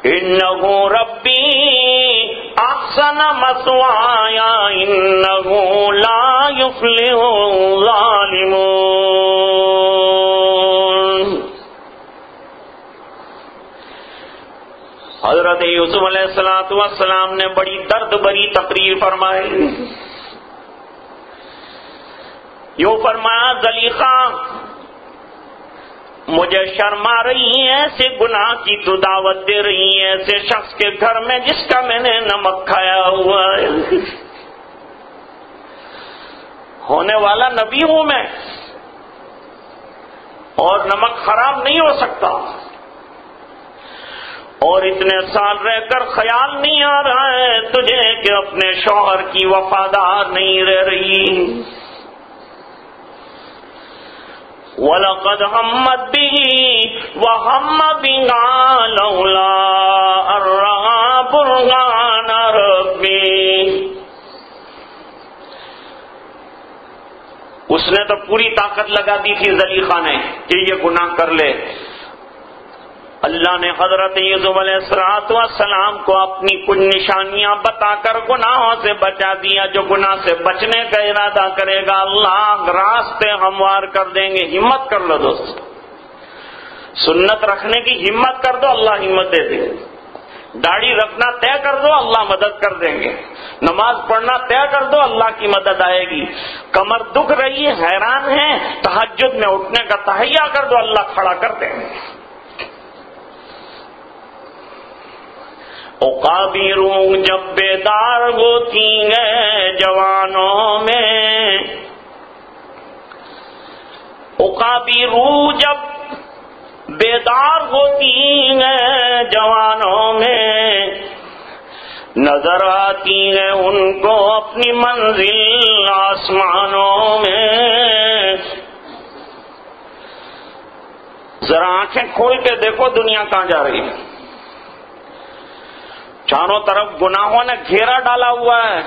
انہ ربی احسن مثوایا انہ لا یفلح الظالمون. حضرت یوسف علیہ السلام نے بڑی درد بھری تقریر فرمائی. یوں فرمایا زلیخا مجھے شرم آ رہی ہے، ایسے گناہ کی تو دعوت دے رہی ہے، ایسے شخص کے گھر میں جس کا میں نے نمک کھایا ہوا ہے. ہونے والا نبی ہوں میں، اور نمک خراب نہیں ہو سکتا. اور اتنے سال رہ کر خیال نہیں آ رہا ہے تجھے کہ اپنے شوہر کی وفادار نہیں رہ رہی. وَلَقَدْ هَمَّتْ بِهِ وَهَمَّ بِهَا لَوْلَا أَن رَّأَىٰ بُرْهَانَ رَبِّهِ. اس نے تو پوری طاقت لگا دی تھی زلیخا نے کہ یہ گناہ کر لے. اللہ نے حضرت یوسف علیہ السلام کو اپنی کچھ نشانیاں بتا کر گناہوں سے بچا دیا. جو گناہ سے بچنے کا ارادہ کرے گا اللہ راستے ہموار کر دیں گے. ہمت کر لو دوست، سنت رکھنے کی ہمت کر دو، اللہ ہمت دے دیں گے. داڑھی رکھنا طے کر دو، اللہ مدد کر دیں گے. نماز پڑھنا طے کر دو، اللہ کی مدد آئے گی. کمر دکھ رہی ہے، حیران ہے، تہجد میں اٹھنے کا تہیا کر دو، اللہ کھڑا کر دیں گے. اوقابیروں جب بیدار ہوتی ہیں جوانوں میں، اوقابیروں جب بیدار ہوتی ہیں جوانوں میں، نظر آتی ہے ان کو اپنی منزل آسمانوں میں. ذرا آنکھیں کھول کے دیکھو دنیا کہاں جا رہی ہے. چاروں طرف گناہوں نے گھیرا ڈالا ہوا ہے،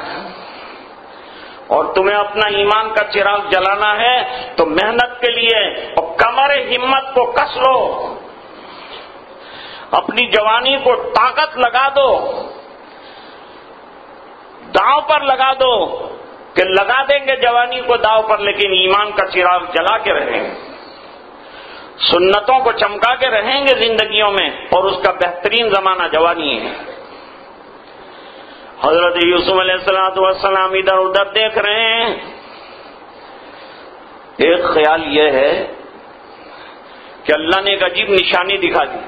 اور تمہیں اپنا ایمان کا چراغ جلانا ہے تو محنت کے لیے اور کمر ہمت کو کس لو، اپنی جوانی کو طاقت لگا دو، داؤ پر لگا دو کہ لگا دیں گے جوانی کو داؤ پر، لیکن ایمان کا چراغ جلا کے رہیں گے، سنتوں کو چمکا کے رہیں گے زندگیوں میں، اور اس کا بہترین زمانہ جوانی ہے. حضرت یوسف علیہ السلام ادھر ادھر دیکھ رہے ہیں. ایک خیال یہ ہے کہ اللہ نے ایک عجیب نشانی دکھا دی.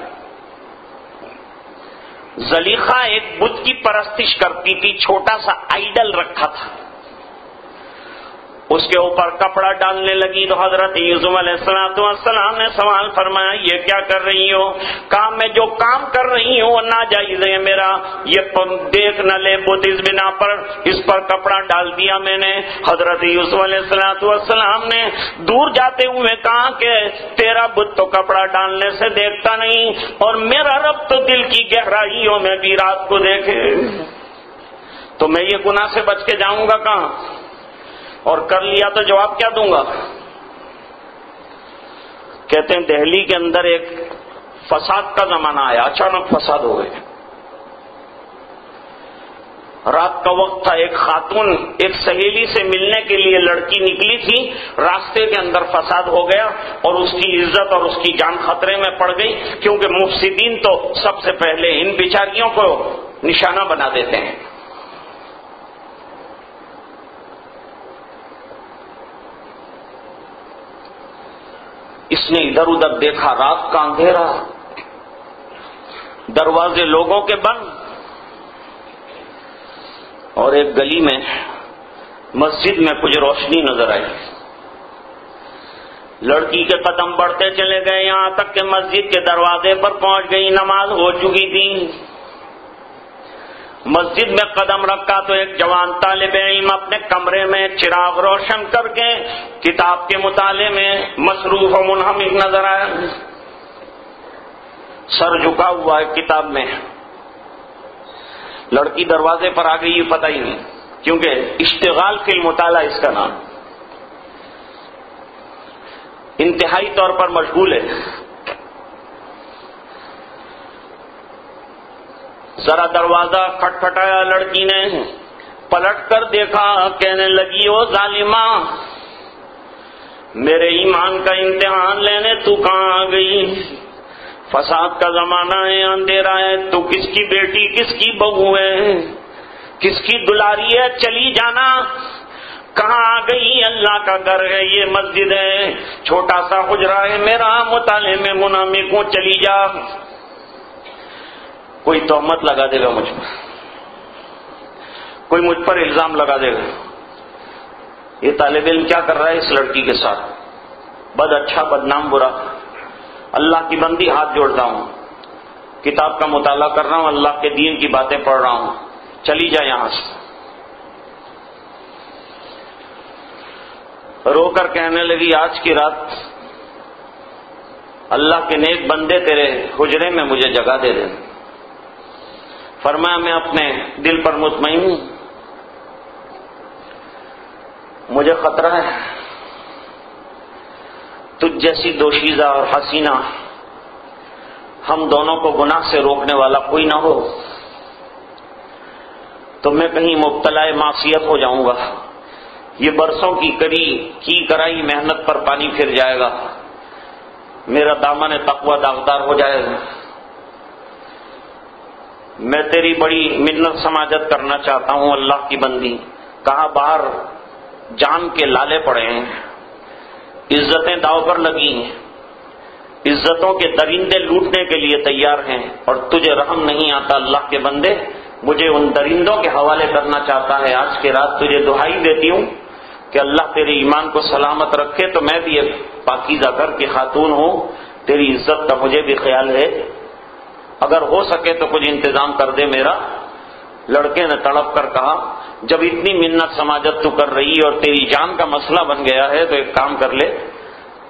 زلیخا ایک بت کی پرستش کرتی تھی، چھوٹا سا آئیڈل رکھا تھا، اس کے اوپر کپڑا ڈالنے لگی. تو حضرت یوسف علیہ السلام نے سوال فرمایا یہ کیا کر رہی ہو؟ کہا میں جو کام کر رہی ہوں وہ ناجائز ہے میرا، یہ دیکھ نہ لے بت اس بنا پر اس پر کپڑا ڈال دیا میں نے. حضرت یوسف علیہ السلام نے دور جاتے ہوئے کہا کہ تیرا بت تو کپڑا ڈالنے سے دیکھتا نہیں، اور میرا رب تو دل کی گہرائیوں میں بھی رات کو دیکھے. تو میں یہ گناہ سے بچ کے جاؤں گا کہاں؟ اور کر لیا تو جواب کیا دوں گا؟ کہتے ہیں دہلی کے اندر ایک فساد کا زمانہ آیا، اچانک فساد ہو گئے۔ رات کا وقت تھا، ایک خاتون ایک سہیلی سے ملنے کے لیے لڑکی نکلی تھی، راستے کے اندر فساد ہو گیا اور اس کی عزت اور اس کی جان خطرے میں پڑ گئی، کیونکہ مفسدین تو سب سے پہلے ان بیچاریوں کو نشانہ بنا دیتے ہیں۔ اس نے ادھر ادھر دیکھا، رات کا اندھیرا، دروازے لوگوں کے بند، اور ایک گلی میں مسجد میں کچھ روشنی نظر آئی۔ لڑکی کے قدم بڑھتے چلے گئے، یہاں تک کہ مسجد کے دروازے پر پہنچ گئی۔ نماز ہو چکی تھی۔ مسجد میں قدم رکھا تو ایک جوان طالب علم اپنے کمرے میں چراغ روشن کر کے کتاب کے مطالعے میں مصروف و منہمک نظر آیا، سر جھکا ہوا ہے کتاب میں۔ لڑکی دروازے پر آ گئی، یہ پتہ ہی نہیں، کیونکہ اشتغال فی المطالعہ اس کا نام، انتہائی طور پر مشغول ہے۔ ذرا دروازہ کھٹکھٹایا، لڑکی نے پلٹ کر دیکھا، کہنے لگی او ظالمہ، میرے ایمان کا امتحان لینے تو کہاں آ گئی؟ فساد کا زمانہ ہے، اندھیرا ہے، تو کس کی بیٹی کس کی بہو ہے، کس کی دلاری ہے، چلی جانا۔ کہاں آ گئی؟ اللہ کا گھر ہے، یہ مسجد ہے، چھوٹا سا حجرہ ہے میرا، مطالعے میں منہمک ہوں، چلی جا۔ کوئی تہمت لگا دے گا مجھ پر، کوئی مجھ پر الزام لگا دے گا، یہ طالب علم کیا کر رہا ہے اس لڑکی کے ساتھ، بد اچھا بدنام برا۔ اللہ کی بندی ہاتھ جوڑتا ہوں، کتاب کا مطالعہ کر رہا ہوں، اللہ کے دین کی باتیں پڑھ رہا ہوں، چلی جا یہاں سے۔ رو کر کہنے لگی آج کی رات اللہ کے نیک بندے تیرے حجرے میں مجھے جگہ دے دیں۔ فرمایا میں اپنے دل پر مطمئن ہوں، مجھے خطرہ ہے تجھ جیسی دوشیزہ اور حسینہ ہم دونوں کو گناہ سے روکنے والا کوئی نہ ہو، تو میں کہیں مبتلا معصیت ہو جاؤں گا، یہ برسوں کی کرائی محنت پر پانی پھر جائے گا، میرا دامن تقوی داغدار ہو جائے گا۔ میں تیری بڑی منت سماجت کرنا چاہتا ہوں اللہ کی بندی۔ کہا باہر جان کے لالے پڑے ہیں، عزتیں داؤ پر لگی ہیں، عزتوں کے درندے لوٹنے کے لیے تیار ہیں، اور تجھے رحم نہیں آتا اللہ کے بندے، مجھے ان درندوں کے حوالے کرنا چاہتا ہے۔ آج کی رات تجھے دعائی دیتی ہوں کہ اللہ تیرے ایمان کو سلامت رکھے، تو میں بھی ایک پاکیزہ گھر کی خاتون ہوں، تیری عزت کا مجھے بھی خیال ہے، اگر ہو سکے تو کچھ انتظام کر دے میرا۔ لڑکے نے تڑپ کر کہا جب اتنی منت سماجت تو کر رہی اور تیری جان کا مسئلہ بن گیا ہے تو ایک کام کر لے،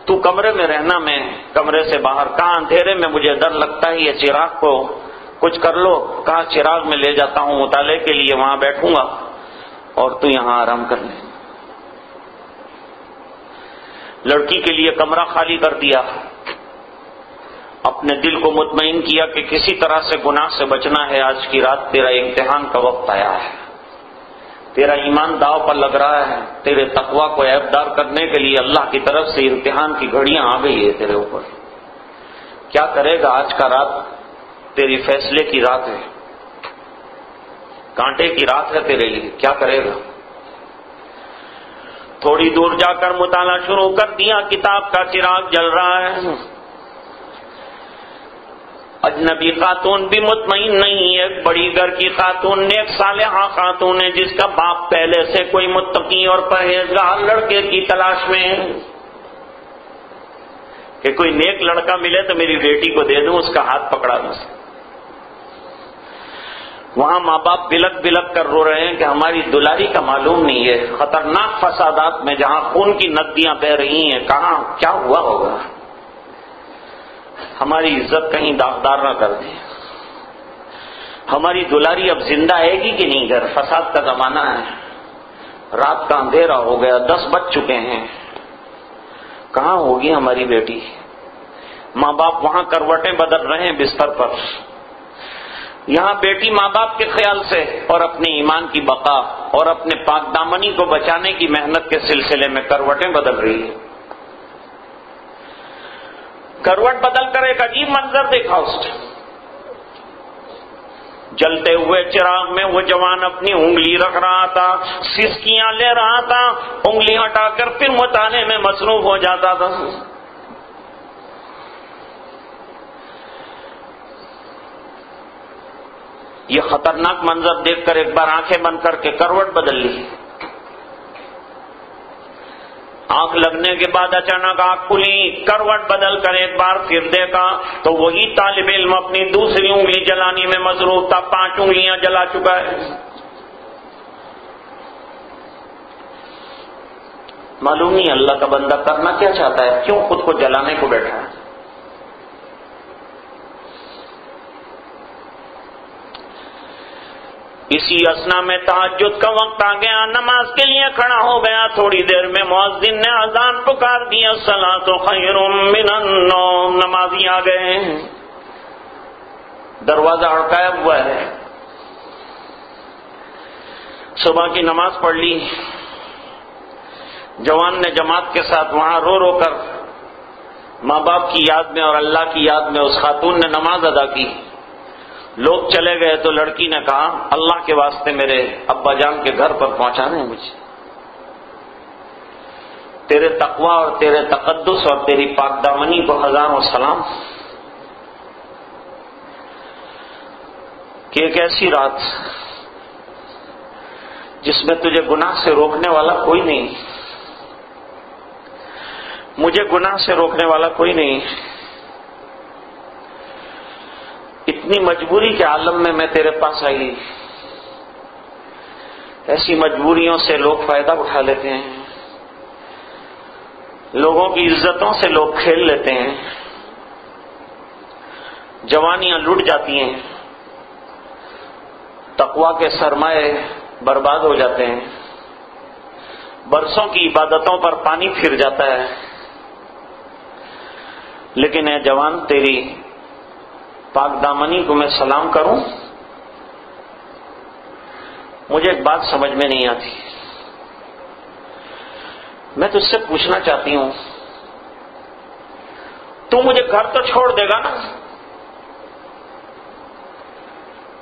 تو کمرے میں رہنا، میں کمرے سے باہر، کہاں اندھیرے میں مجھے ڈر لگتا ہے، یہ چراغ کو کچھ کر لو۔ کہا چراغ میں لے جاتا ہوں مطالعے کے لیے، وہاں بیٹھوں گا اور تو یہاں آرام کر لے۔ لڑکی کے لیے کمرہ خالی کر دیا، اپنے دل کو مطمئن کیا کہ کسی طرح سے گناہ سے بچنا ہے، آج کی رات تیرا امتحان کا وقت آیا ہے، تیرا ایمان داؤ پر لگ رہا ہے، تیرے تقوی کو عیبدار کرنے کے لیے اللہ کی طرف سے امتحان کی گھڑیاں آ گئی ہے تیرے اوپر۔ کیا کرے گا؟ آج کا رات تیری فیصلے کی رات ہے، کانٹے کی رات ہے تیرے لیے، کیا کرے گا؟ تھوڑی دور جا کر مطالعہ شروع کر دیا، کتاب کا چراغ جل رہا ہے۔ اجنبی خاتون بھی مطمئن نہیں ہے، بڑی گھر کی خاتون، نیک صالحہ خاتون ہے، جس کا باپ پہلے سے کوئی متقی اور پرہیزگار لڑکے کی تلاش میں ہے کہ کوئی نیک لڑکا ملے تو میری بیٹی کو دے دوں، اس کا ہاتھ پکڑا دوں۔ وہاں ماں باپ بلک بلک کر رو رہے ہیں کہ ہماری دلاری کا معلوم نہیں ہے، خطرناک فسادات میں جہاں خون کی ندیاں بہہ رہی ہیں، کہاں کیا ہوا ہوگا، ہماری عزت کہیں داغدار نہ کر دیں، ہماری دلاری اب زندہ آئے گی کہ نہیں؟ گھر فساد کا زمانہ ہے، رات کا اندھیرا ہو گیا، 10 بج چکے ہیں، کہاں ہوگی ہماری بیٹی؟ ماں باپ وہاں کروٹیں بدل رہے ہیں بستر پر، یہاں بیٹی ماں باپ کے خیال سے اور اپنے ایمان کی بقا اور اپنے پاک دامنی کو بچانے کی محنت کے سلسلے میں کروٹیں بدل رہی ہے۔ کروٹ بدل کر ایک عجیب منظر دیکھا اس نے، جلتے ہوئے چراغ میں وہ جوان اپنی انگلی رکھ رہا تھا، سسکیاں لے رہا تھا، انگلی ہٹا کر پھر مطالعے میں مصروف ہو جاتا تھا۔ یہ خطرناک منظر دیکھ کر ایک بار آنکھیں بند کر کے کروٹ بدل لی۔ آنکھ لگنے کے بعد اچانک آنکھ کھلی، کروٹ بدل کر ایک بار پھر دیکھا تو وہی طالب علم اپنی دوسری انگلی جلانے میں مصروف تھا، 5 انگلیاں جلا چکا ہے۔ معلوم نہیں اللہ کا بندہ کرنا کیا چاہتا ہے، کیوں خود کو جلانے کو بیٹھا ہے۔ اسی اسنا میں تہجد کا وقت آ گیا، نماز کے لیے کھڑا ہو گیا، تھوڑی دیر میں مؤذن نے اذان پکار دیا، الصلاۃ خیر من النوم، نمازی آ گئے ہیں، دروازہ اڑکایا ہوا ہے۔ صبح کی نماز پڑھ لی، جوان نے جماعت کے ساتھ وہاں رو رو کر ماں باپ کی یاد میں اور اللہ کی یاد میں اس خاتون نے نماز ادا کی۔ لوگ چلے گئے تو لڑکی نے کہا اللہ کے واسطے میرے ابا جان کے گھر پر پہنچانا ہے مجھے، تیرے تقوی اور تیرے تقدس اور تیری پاک دامنی کو ہزاروں سلام کہ ایک ایسی رات جس میں تجھے گناہ سے روکنے والا کوئی نہیں، مجھے گناہ سے روکنے والا کوئی نہیں، اتنی مجبوری کے عالم میں تیرے پاس آئی۔ ایسی مجبوریوں سے لوگ فائدہ اٹھا لیتے ہیں، لوگوں کی عزتوں سے لوگ کھیل لیتے ہیں، جوانیاں لٹ جاتی ہیں، تقویٰ کے سرمائے برباد ہو جاتے ہیں، برسوں کی عبادتوں پر پانی پھر جاتا ہے۔ لیکن اے جوان، تیری پاک دامنی کو میں سلام کروں؟ مجھے ایک بات سمجھ میں نہیں آتی، میں تجھ سے پوچھنا چاہتی ہوں، تو مجھے گھر تو چھوڑ دے گا نا؟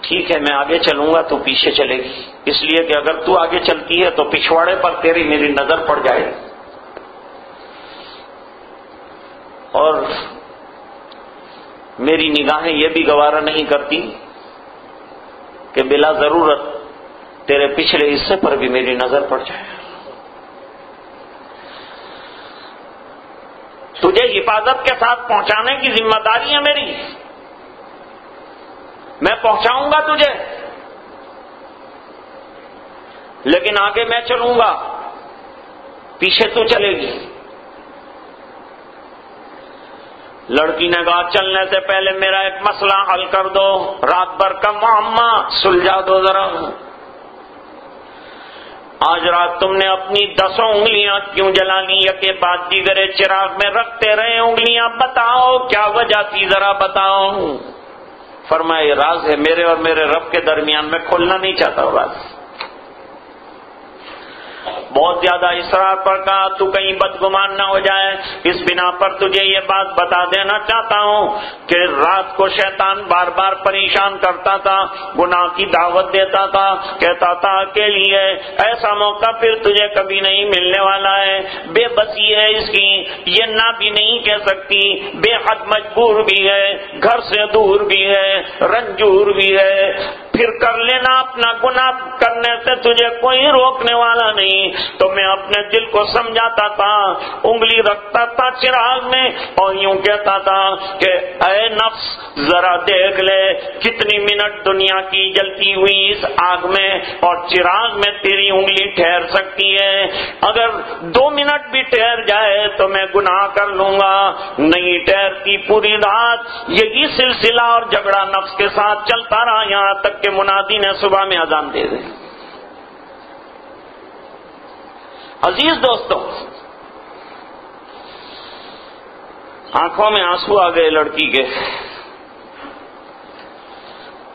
ٹھیک ہے میں آگے چلوں گا تو پیچھے چلے گی، اس لیے کہ اگر تو آگے چلتی ہے تو پچھواڑے پر تیری میری نظر پڑ جائے اور میری نگاہیں یہ بھی گوارا نہیں کرتی کہ بلا ضرورت تیرے پچھلے حصے پر بھی میری نظر پڑ جائے۔ تجھے حفاظت کے ساتھ پہنچانے کی ذمہ داری ہے میری، میں پہنچاؤں گا تجھے، لیکن آگے میں چلوں گا، پیچھے تو چلے گی۔ لڑکی نے کہا چلنے سے پہلے میرا ایک مسئلہ حل کر دو، رات بھر کا معمہ سلجھا دو ذرا۔ آج رات تم نے اپنی 10 انگلیاں کیوں جلا لی، یکے بعد دیگرے چراغ میں رکھتے رہے انگلیاں، بتاؤ کیا وجہ تھی، ذرا بتاؤ۔ فرمایا یہ راز ہے میرے اور میرے رب کے درمیان، میں کھولنا نہیں چاہتا ہوں راز۔ بہت زیادہ اصرار پر کہا تو کہیں بدگمان نہ ہو جائے، اس بنا پر تجھے یہ بات بتا دینا چاہتا ہوں کہ رات کو شیطان بار بار پریشان کرتا تھا، گناہ کی دعوت دیتا تھا، کہتا تھا کے لیے ایسا موقع پھر تجھے کبھی نہیں ملنے والا ہے، بے بسی ہے اس کی، یہ نہ بھی نہیں کہہ سکتی، بے حد مجبور بھی ہے، گھر سے دور بھی ہے، رنجور بھی ہے، پھر کر لینا اپنا گناہ کرنے سے تجھے کوئی روکنے والا نہیں۔ تو میں اپنے دل کو سمجھاتا تھا، انگلی رکھتا تھا چراغ میں اور یوں کہتا تھا کہ اے نفس ذرا دیکھ لے کتنی منٹ دنیا کی جلتی ہوئی اس آگ میں اور چراغ میں تیری انگلی ٹھہر سکتی ہے، اگر 2 منٹ بھی ٹھہر جائے تو میں گناہ کر لوں گا، نہیں ٹھہرتی پوری رات۔ یہی سلسلہ اور جھگڑا نفس کے ساتھ چلتا رہا یہاں تک کہ منادی نے صبح میں اذان دے دی۔ عزیز دوستوں، آنکھوں میں آنسو آ گئے لڑکی کے.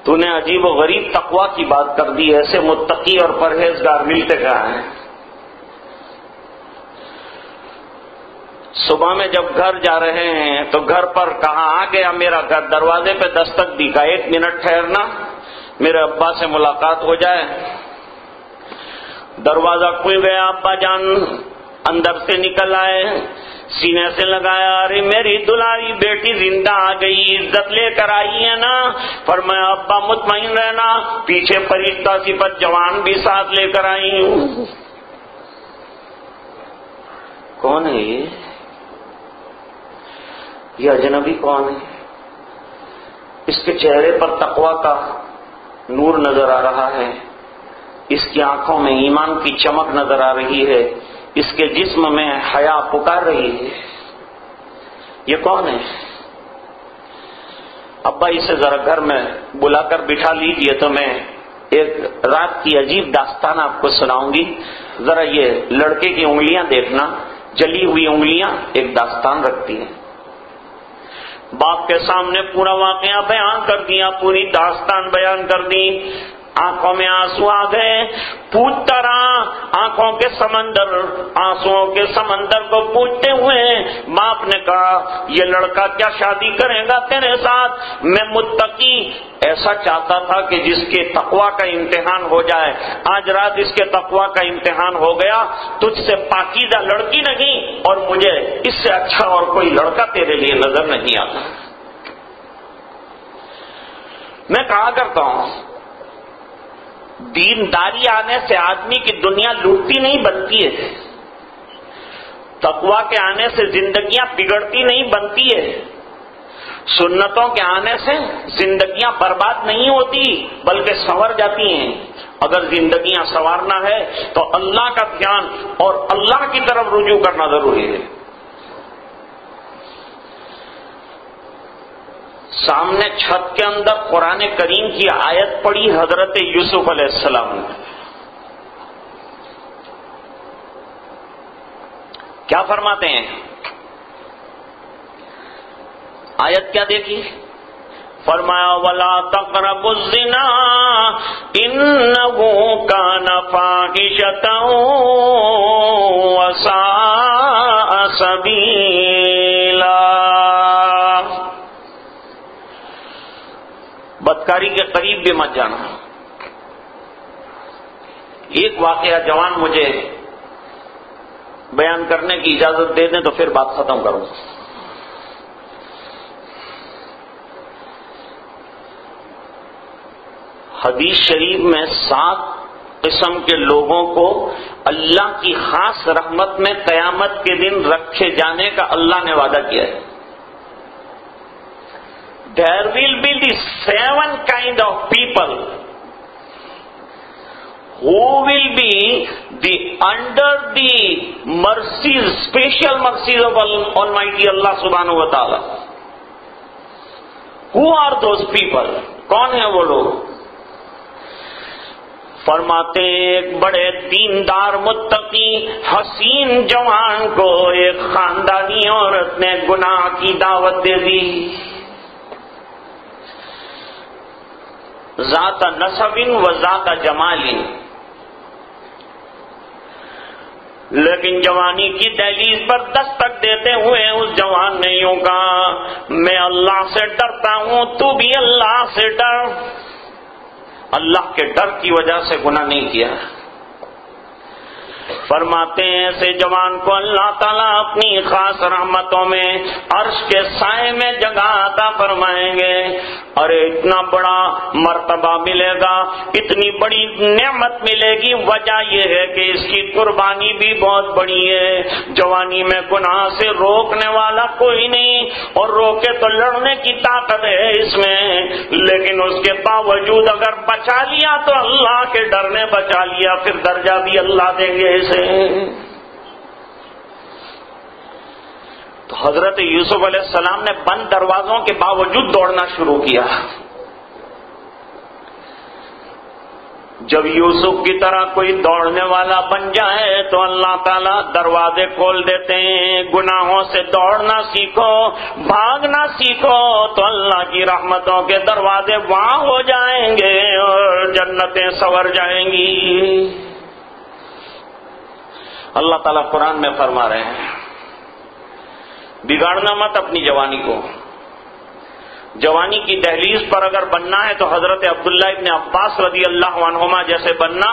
تو نے عجیب و غریب تقویٰ کی بات کر دی. ایسے متقی اور پرہیزگار ملتے کہاں ہیں؟ صبح میں جب گھر جا رہے ہیں تو گھر پر کہاں آ گیا میرا گھر، دروازے پہ دستک دی، کہا 1 منٹ ٹھہرنا، میرے ابا سے ملاقات ہو جائے. دروازہ کھل گیا، ابا جان اندر سے نکل آئے، سینے سے لگایا، ارے میری دلاری بیٹی زندہ آ گئی، عزت لے کر آئی ہے نا؟ فرمایا ابا مطمئن رہنا، پیچھے فرشتہ صفت جوان بھی ساتھ لے کر آئی ہوں. کون ہے یہ اجنبی کون ہے؟ اس کے چہرے پر تقویٰ کا نور نظر آ رہا ہے، اس کی آنکھوں میں ایمان کی چمک نظر آ رہی ہے، اس کے جسم میں حیا پکار رہی ہے. یہ کون ہے؟ ابا اسے ذرا گھر میں بلا کر بٹھا لیجئے تو میں ایک رات کی عجیب داستان آپ کو سناؤں گی. ذرا یہ لڑکے کی انگلیاں دیکھنا، جلی ہوئی انگلیاں ایک داستان رکھتی ہیں. باپ کے سامنے پورا واقعہ بیان کر دیا، پوری داستان بیان کر دی. آنکھوں میں آنسو آ گئے، پوچھتا رہا، آنکھوں کے سمندر، آنسوؤں کے سمندر کو پوچھتے ہوئے باپ نے کہا یہ لڑکا کیا شادی کرے گا تیرے ساتھ؟ میں متقی ایسا چاہتا تھا کہ جس کے تقویٰ کا امتحان ہو جائے. آج رات اس کے تقویٰ کا امتحان ہو گیا. تجھ سے پاکیزہ لڑکی نہیں اور مجھے اس سے اچھا اور کوئی لڑکا تیرے لیے نظر نہیں آتا. میں کہا کرتا ہوں دینداری آنے سے آدمی کی دنیا لوٹتی نہیں بنتی ہے، تقویٰ کے آنے سے زندگیاں بگڑتی نہیں بنتی ہے، سنتوں کے آنے سے زندگیاں برباد نہیں ہوتی بلکہ سنور جاتی ہیں. اگر زندگیاں سنوارنا ہے تو اللہ کا دھیان اور اللہ کی طرف رجوع کرنا ضروری ہے. سامنے چھت کے اندر قرآن کریم کی آیت پڑھی حضرت یوسف علیہ السلام نے. کیا فرماتے ہیں؟ آیت کیا دیکھی؟ فرمایا وَلَا تَقْرَبُوا الزِّنَا إِنَّهُ كَانَ فَاحِشَةً وَسَاءَ سَبِيلًا. بدکاری کے قریب بھی مت جانا. ایک واقعہ جوان مجھے بیان کرنے کی اجازت دے دیں تو پھر بات ختم کروں. حدیث شریف میں 7 قسم کے لوگوں کو اللہ کی خاص رحمت میں قیامت کے دن رکھے جانے کا اللہ نے وعدہ کیا ہے. There will be the 7 kind of people who will be under the mercies, special mercies of Almighty Allah subhanahu wa ta'ala. Who are those people? کون ہیں وہ لوگ؟ فرماتے ایک بڑے دیندار متقی حسین جوان کو ایک خاندانی عورت نے گناہ کی دعوت دے دی. ذات نسب و ذات جمال، لیکن جوانی کی دہلیز پر دستک دیتے ہوئے اس جوان نے یوں کہا میں اللہ سے ڈرتا ہوں، تو بھی اللہ سے ڈر. اللہ کے ڈر کی وجہ سے گناہ نہیں کیا. فرماتے ہیں ایسے جوان کو اللہ تعالیٰ اپنی خاص رحمتوں میں عرش کے سائے میں جگہ عطا فرمائیں گے. ارے اتنا بڑا مرتبہ ملے گا، اتنی بڑی نعمت ملے گی. وجہ یہ ہے کہ اس کی قربانی بھی بہت بڑی ہے. جوانی میں گناہ سے روکنے والا کوئی نہیں، اور روکے تو لڑنے کی طاقت ہے اس میں، لیکن اس کے باوجود اگر بچا لیا تو اللہ کے ڈر نے بچا لیا، پھر درجہ بھی اللہ دیں گے اسے. تو حضرت یوسف علیہ السلام نے بند دروازوں کے باوجود دوڑنا شروع کیا. جب یوسف کی طرح کوئی دوڑنے والا بن جائے تو اللہ تعالیٰ دروازے کھول دیتے ہیں. گناہوں سے دوڑنا سیکھو، بھاگنا سیکھو تو اللہ کی رحمتوں کے دروازے وہاں ہو جائیں گے اور جنتیں سنور جائیں گی. اللہ تعالیٰ قرآن میں فرما رہے ہیں بگاڑنا مت اپنی جوانی کو. جوانی کی دہلیز پر اگر بننا ہے تو حضرت عبداللہ ابن عباس رضی اللہ عنہما جیسے بننا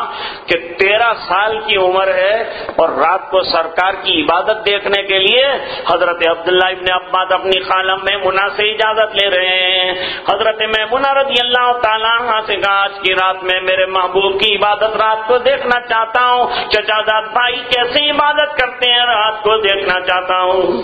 کہ 13 سال کی عمر ہے اور رات کو سرکار کی عبادت دیکھنے کے لیے حضرت عبداللہ ابن عباس اپنی خالہ میمونہ سے اجازت لے رہے ہیں. حضرت میمونہ رضی اللہ تعالیٰ عنہ سے کہا آج کی رات میں میرے محبوب کی عبادت رات کو دیکھنا چاہتا ہوں. چچا زاد بھائی کیسے عبادت کرتے ہیں رات کو دیکھنا چاہتا ہوں.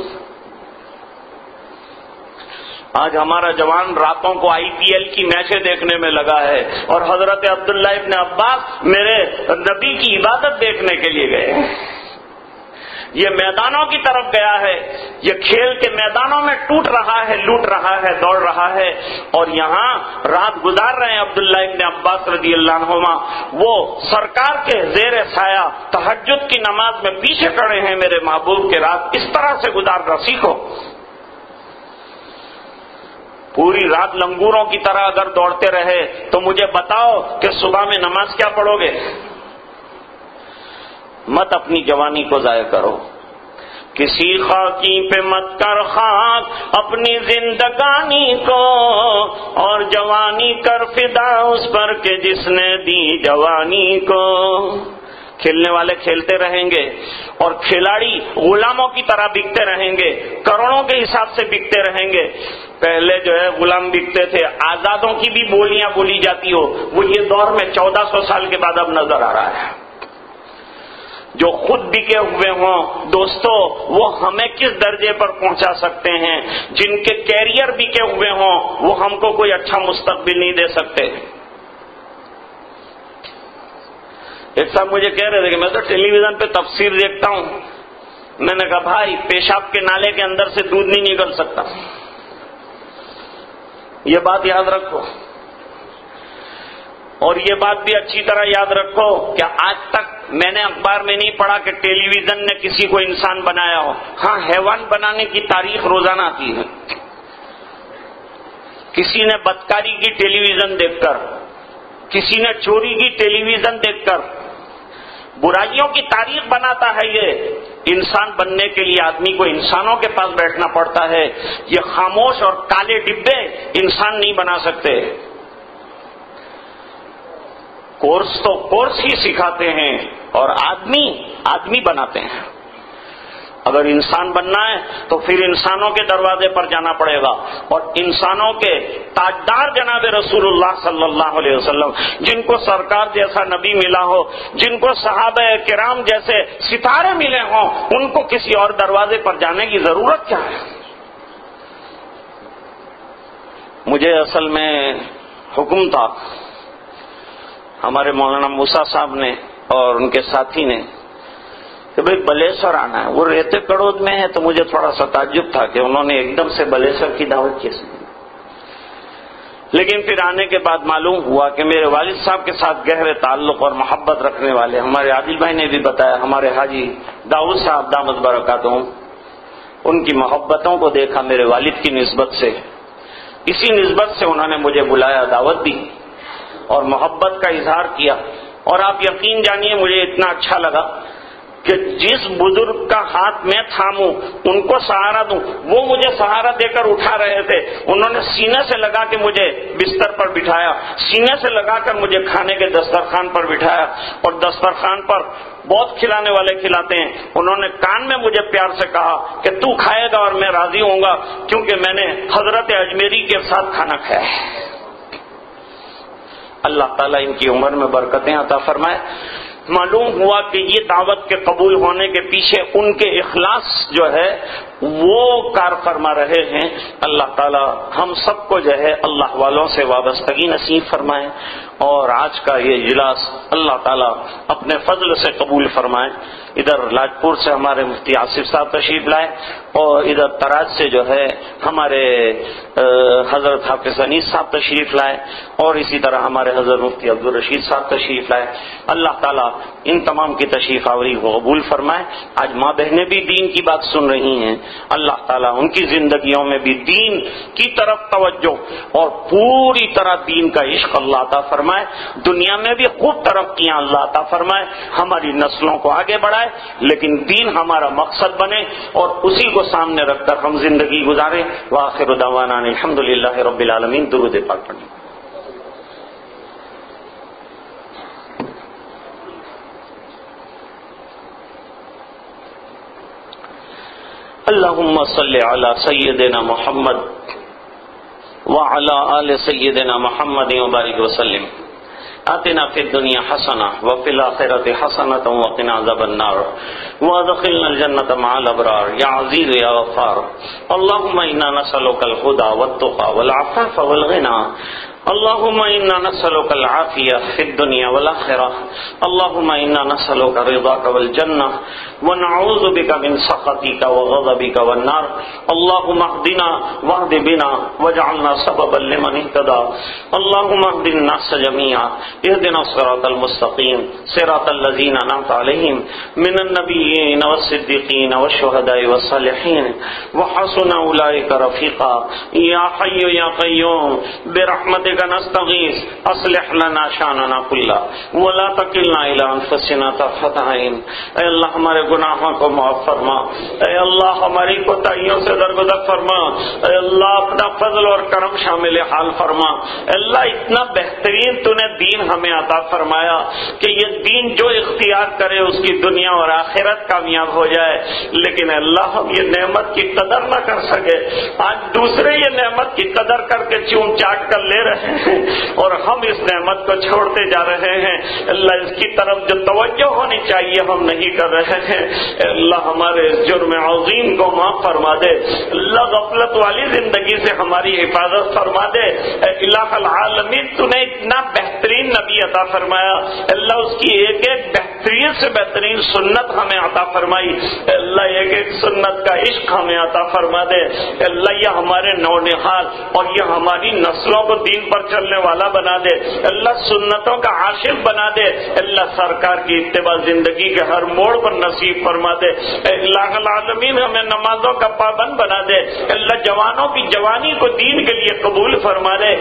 آج ہمارا جوان راتوں کو IPL کی میچیں دیکھنے میں لگا ہے اور حضرت عبداللہ ابن عباس میرے نبی کی عبادت دیکھنے کے لیے گئے. یہ میدانوں کی طرف گیا ہے، یہ کھیل کے میدانوں میں ٹوٹ رہا ہے، لوٹ رہا ہے، دوڑ رہا ہے اور یہاں رات گزار رہے ہیں عبداللہ ابن عباس رضی اللہ عنہما. وہ سرکار کے زیر سایہ تہجد کی نماز میں پیچھے کھڑے ہیں. میرے محبوب کے رات اس طرح سے گزارنا سیکھو. پوری رات لنگوروں کی طرح اگر دوڑتے رہے تو مجھے بتاؤ کہ صبح میں نماز کیا پڑھو گے؟ مت اپنی جوانی کو ضائع کرو. کسی خاکی پہ مت کر خاک اپنی زندگانی کو اور جوانی کر فدا اس پر کہ جس نے دی جوانی کو. کھیلنے والے کھیلتے رہیں گے اور کھلاڑی غلاموں کی طرح بکتے رہیں گے، کروڑوں کے حساب سے بکتے رہیں گے. پہلے جو ہے غلام بکتے تھے، آزادوں کی بھی بولیاں بولی جاتی ہو، وہ یہ دور میں 1400 سال کے بعد اب نظر آ رہا ہے. جو خود بکے ہوئے ہوں دوستو وہ ہمیں کس درجے پر پہنچا سکتے ہیں؟ جن کے کیریئر بکے ہوئے ہوں وہ ہم کو کوئی اچھا مستقبل نہیں دے سکتے. ایک صاحب مجھے کہہ رہے تھے کہ میں تو ٹیلی ویژن پہ تفسیر دیکھتا ہوں. میں نے کہا بھائی پیشاب کے نالے کے اندر سے دودھ نہیں نکل سکتا، یہ بات یاد رکھو. اور یہ بات بھی اچھی طرح یاد رکھو کہ آج تک میں نے اخبار میں نہیں پڑھا کہ ٹیلی ویژن نے کسی کو انسان بنایا ہو. ہاں حیوان بنانے کی تاریخ روزانہ آتی ہے. کسی نے بدکاری کی ٹیلی ویژن دیکھ کر، کسی نے چوری کی ٹیلی ویژن دیکھ کر، برائیوں کی تاریخ بناتا ہے. یہ انسان بننے کے لیے آدمی کو انسانوں کے پاس بیٹھنا پڑتا ہے. یہ خاموش اور کالے ڈبے انسان نہیں بنا سکتے. کورس تو کورس ہی سکھاتے ہیں اور آدمی بناتے ہیں. اگر انسان بننا ہے تو پھر انسانوں کے دروازے پر جانا پڑے گا اور انسانوں کے تاجدار جناب رسول اللہ صلی اللہ علیہ وسلم، جن کو سرکار جیسا نبی ملا ہو، جن کو صحابہ کرام جیسے ستارے ملے ہوں، ان کو کسی اور دروازے پر جانے کی ضرورت کیا ہے؟ مجھے اصل میں حکم تھا ہمارے مولانا موسیٰ صاحب نے اور ان کے ساتھی نے کہ بھئی بلیسر آنا ہے. وہ رہتے کڑود میں ہے تو مجھے تھوڑا سا تعجب تھا کہ انہوں نے ایک دم سے بلیسر کی دعوت کیسے. لیکن پھر آنے کے بعد معلوم ہوا کہ میرے والد صاحب کے ساتھ گہرے تعلق اور محبت رکھنے والے ہمارے عادل بھائی نے بھی بتایا، ہمارے حاجی داؤد صاحب دامت برکاتہم، ان کی محبتوں کو دیکھا میرے والد کی نسبت سے. اسی نسبت سے انہوں نے مجھے بلایا، دعوت دی اور محبت کا اظہار کیا. اور آپ یقین جانیے مجھے اتنا اچھا لگا کہ جس بزرگ کا ہاتھ میں تھاموں، ان کو سہارا دوں، وہ مجھے سہارا دے کر اٹھا رہے تھے. انہوں نے سینے سے لگا کے مجھے بستر پر بٹھایا، سینے سے لگا کر مجھے کھانے کے دسترخوان پر بٹھایا اور دسترخوان پر بہت کھلانے والے کھلاتے ہیں. انہوں نے کان میں مجھے پیار سے کہا کہ تو کھائے گا اور میں راضی ہوں گا کیونکہ میں نے حضرت اجمیری کے ساتھ کھانا کھایا ہے. اللہ تعالیٰ ان کی عمر میں برکتیں عطا فرمائے. معلوم ہوا کہ یہ دعوت کے قبول ہونے کے پیچھے ان کے اخلاص جو ہے وہ کار فرما رہے ہیں. اللہ تعالی ہم سب کو جو ہے اللہ والوں سے وابستگی نصیب فرمائے، اور آج کا یہ اجلاس اللہ تعالی اپنے فضل سے قبول فرمائے. ادھر لاجپور سے ہمارے مفتی آصف صاحب تشریف لائے، اور ادھر تراج سے جو ہے ہمارے حضرت حافظ انیس صاحب تشریف لائے، اور اسی طرح ہمارے حضرت مفتی عبدالرشید صاحب تشریف لائے. اللہ تعالیٰ ان تمام کی تشریف آوری کو قبول فرمائے. آج ماں بہنیں بھی دین کی بات سن رہی ہیں، اللہ تعالیٰ ان کی زندگیوں میں بھی دین کی طرف توجہ اور پوری طرح دین کا عشق اللہ عطا فرمائے. دنیا میں بھی خوب ترقیاں اللہ عطا فرمائے، ہماری نسلوں کو آگے بڑھائے، لیکن دین ہمارا مقصد بنے اور اسی کو سامنے رکھ کر ہم زندگی گزاریں. وآخر دعوانا الحمدللہ رب العالمین. درود پاک پڑھیں. اللہم صل علی سیدنا محمد وعلی آل سیدنا محمد وبارک وسلم. آتنا فی الدنیا حسنہ وفی الآخرۃ حسنۃ وقنا عذاب النار وادخلنا الجنۃ مع الابرار یا عزیز یا غفار. اللہم انا نسألک الہدی والتقی والعفاف والغنی. اللهم إنا نسألك العافية في الدنيا والآخرة. اللهم إنا نسألك رضاك والجنة ونعوذ بك من سخطك وغضبك والنار. اللهم اهدنا واهد بنا واجعلنا سببا لمن اهتدى. اللهم اهد الناس جميعا. اهدنا الصراط المستقيم صراط الذين أنعمت عليهم من النبيين والصديقين والشهداء والصالحين وحسن أولئك رفيقا. يا حي يا قيوم برحمتك نستغیث اصلح لنا شاننا کلہ ولا تکلنا الی انفسنا طرفۃ عین. اے اللہ ہمارے گناہوں کو معاف فرما، اے اللہ ہماری کوتاہیوں سے درگزر فرما، اے اللہ اپنا فضل اور کرم شامل حال فرما. اے اللہ اتنا بہترین تو نے دین ہمیں عطا فرمایا کہ یہ دین جو اختیار کرے اس کی دنیا اور آخرت کامیاب ہو جائے، لیکن اللہ ہم یہ نعمت کی قدر نہ کر سکے. آج دوسرے یہ نعمت کی قدر کر کے چون چاٹ کر لے رہے ہیں اور ہم اس نعمت کو چھوڑتے جا رہے ہیں. اللہ اس کی طرف جو توجہ ہونی چاہیے ہم نہیں کر رہے ہیں. اللہ ہمارے اس جرم عظیم کو معاف فرما دے. اللہ غفلت والی زندگی سے ہماری حفاظت فرما دے. الہ العالمین تو نے اتنا بہترین نبی عطا فرمایا، اللہ اس کی ایک ایک بہترین سے بہترین سنت ہمیں عطا فرمائی. اللہ ایک ایک سنت کا عشق ہمیں عطا فرما دے. اللہ یہ ہمارے نونہال اور یہ ہماری نسلوں کو دین پر چلنے والا بنا دے. اللہ سنتوں کا عاشق بنا دے. اللہ سرکار کی اتباع زندگی کے ہر موڑ پر نصیب فرما دے. اللہ العالمین ہمیں نمازوں کا پابند بنا دے. اللہ جوانوں کی جوانی کو دین کے لیے قبول فرما دے.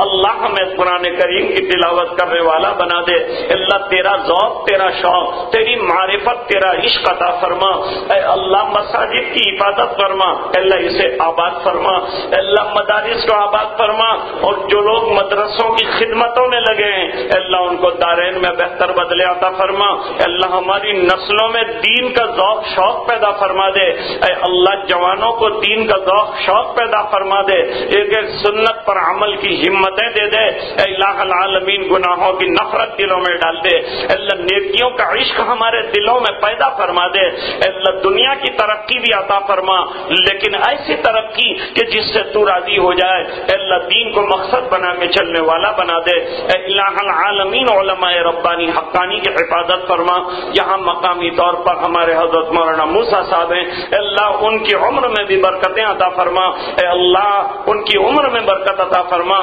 اللہ ہمیں قرآن کریم کی تلاوت کرنے والا بنا دے. اللہ تیرا ذوق، تیرا شوق، تیری معرفت، تیرا عشق عطا فرما. اے اللہ مساجد کی حفاظت فرما. اللہ اسے آباد فرما. اللہ مدارس کو آباد فرما، اور جو لوگ مدرسوں کی خدمتوں میں لگے ہیں اللہ ان کو دارین میں بہتر بدلے عطا فرما. اللہ ہماری نسلوں میں دین کا ذوق شوق پیدا فرما دے. اے اللہ جوانوں کو دین کا ذوق شوق پیدا فرما دے. ایک ایک سنت پر عمل کی ہمتیں دے دے. اے الہ العالمین گناہوں کی نفرت دلوں میں ڈال دے. اللہ نیکیوں کا عشق ہمارے دلوں میں پیدا فرما دے. اللہ دنیا کی ترقی بھی عطا فرما، لیکن ایسی ترقی کہ جس سے تو راضی ہو جائے. اللہ دین کو مقصد بنا کے چلنے والا بنا دے. اے الہ العالمین علماء ربانی حقانی کی حفاظت فرما. یہاں مقامی طور پر ہمارے حضرت مولانا موسیٰ صاحب ہیں، اللہ ان کی عمر میں بھی برکتیں عطا فرما. اے اللہ ان کی عمر میں برکت عطا فرما.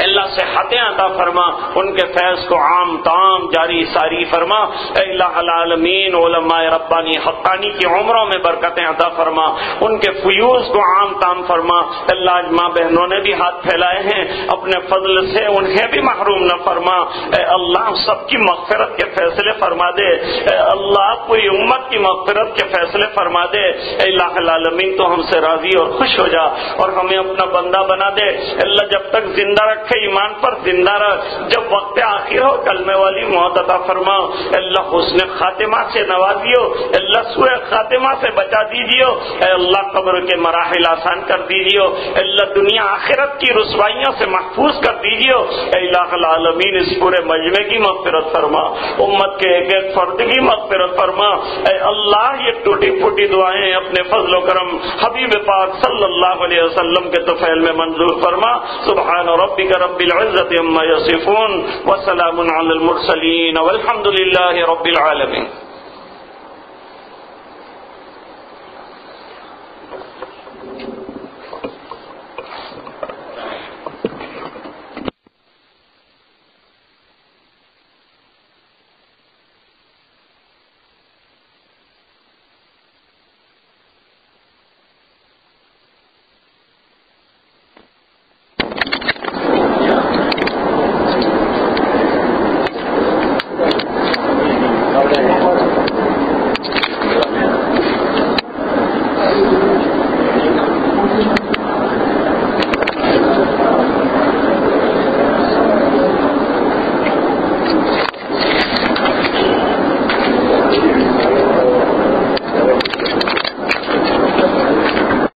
اللہ صحتیں عطا فرما. ان کے فیض کو عام تام جاری ساری فرما. اے الہ العالمین علماء ربانی حقانی کی عمروں میں برکتیں عطا فرما. ان کے فیوز کو عام تام فرما. اللہ آج ماں بہنوں نے بھی ہاتھ پھیلائے ہیں، اپنے فضل سے انہیں بھی محروم نہ فرما. اے اللہ سب کی مغفرت کے فیصلے فرما دے. اے اللہ پوری امت کی مغفرت کے فیصلے فرما دے. اے الہ العالمین تو ہم سے راضی اور خوش ہو جا اور ہمیں اپنا بندہ بنا دے. اللہ جب تک زندہ رکھ رکھے، ایمان پر زندہ رکھ، جب وقت آخر ہو کلمے والی موت عطا فرما، اللہ حسن خاتمہ سے نوازیو، اللہ سوء خاتمہ سے بچا دیجیو، اے اللہ قبر کے مراحل آسان کر دیجیو، اللہ دنیا آخرت کی رسوائیوں سے محفوظ کر دیجیو، اے الہ العالمین اس پورے مجمع کی مغفرت فرما، امت کے ایک ایک فرد کی مغفرت فرما، اے اللہ یہ ٹوٹی پھوٹی دعائیں اپنے فضل و کرم حبیب پاک صلی اللہ علیہ وسلم کے طفیل میں منظور فرما۔ سبحان ربک رب العزت عما یصفون وسلام علی المرسلین والحمد للہ رب العالمین۔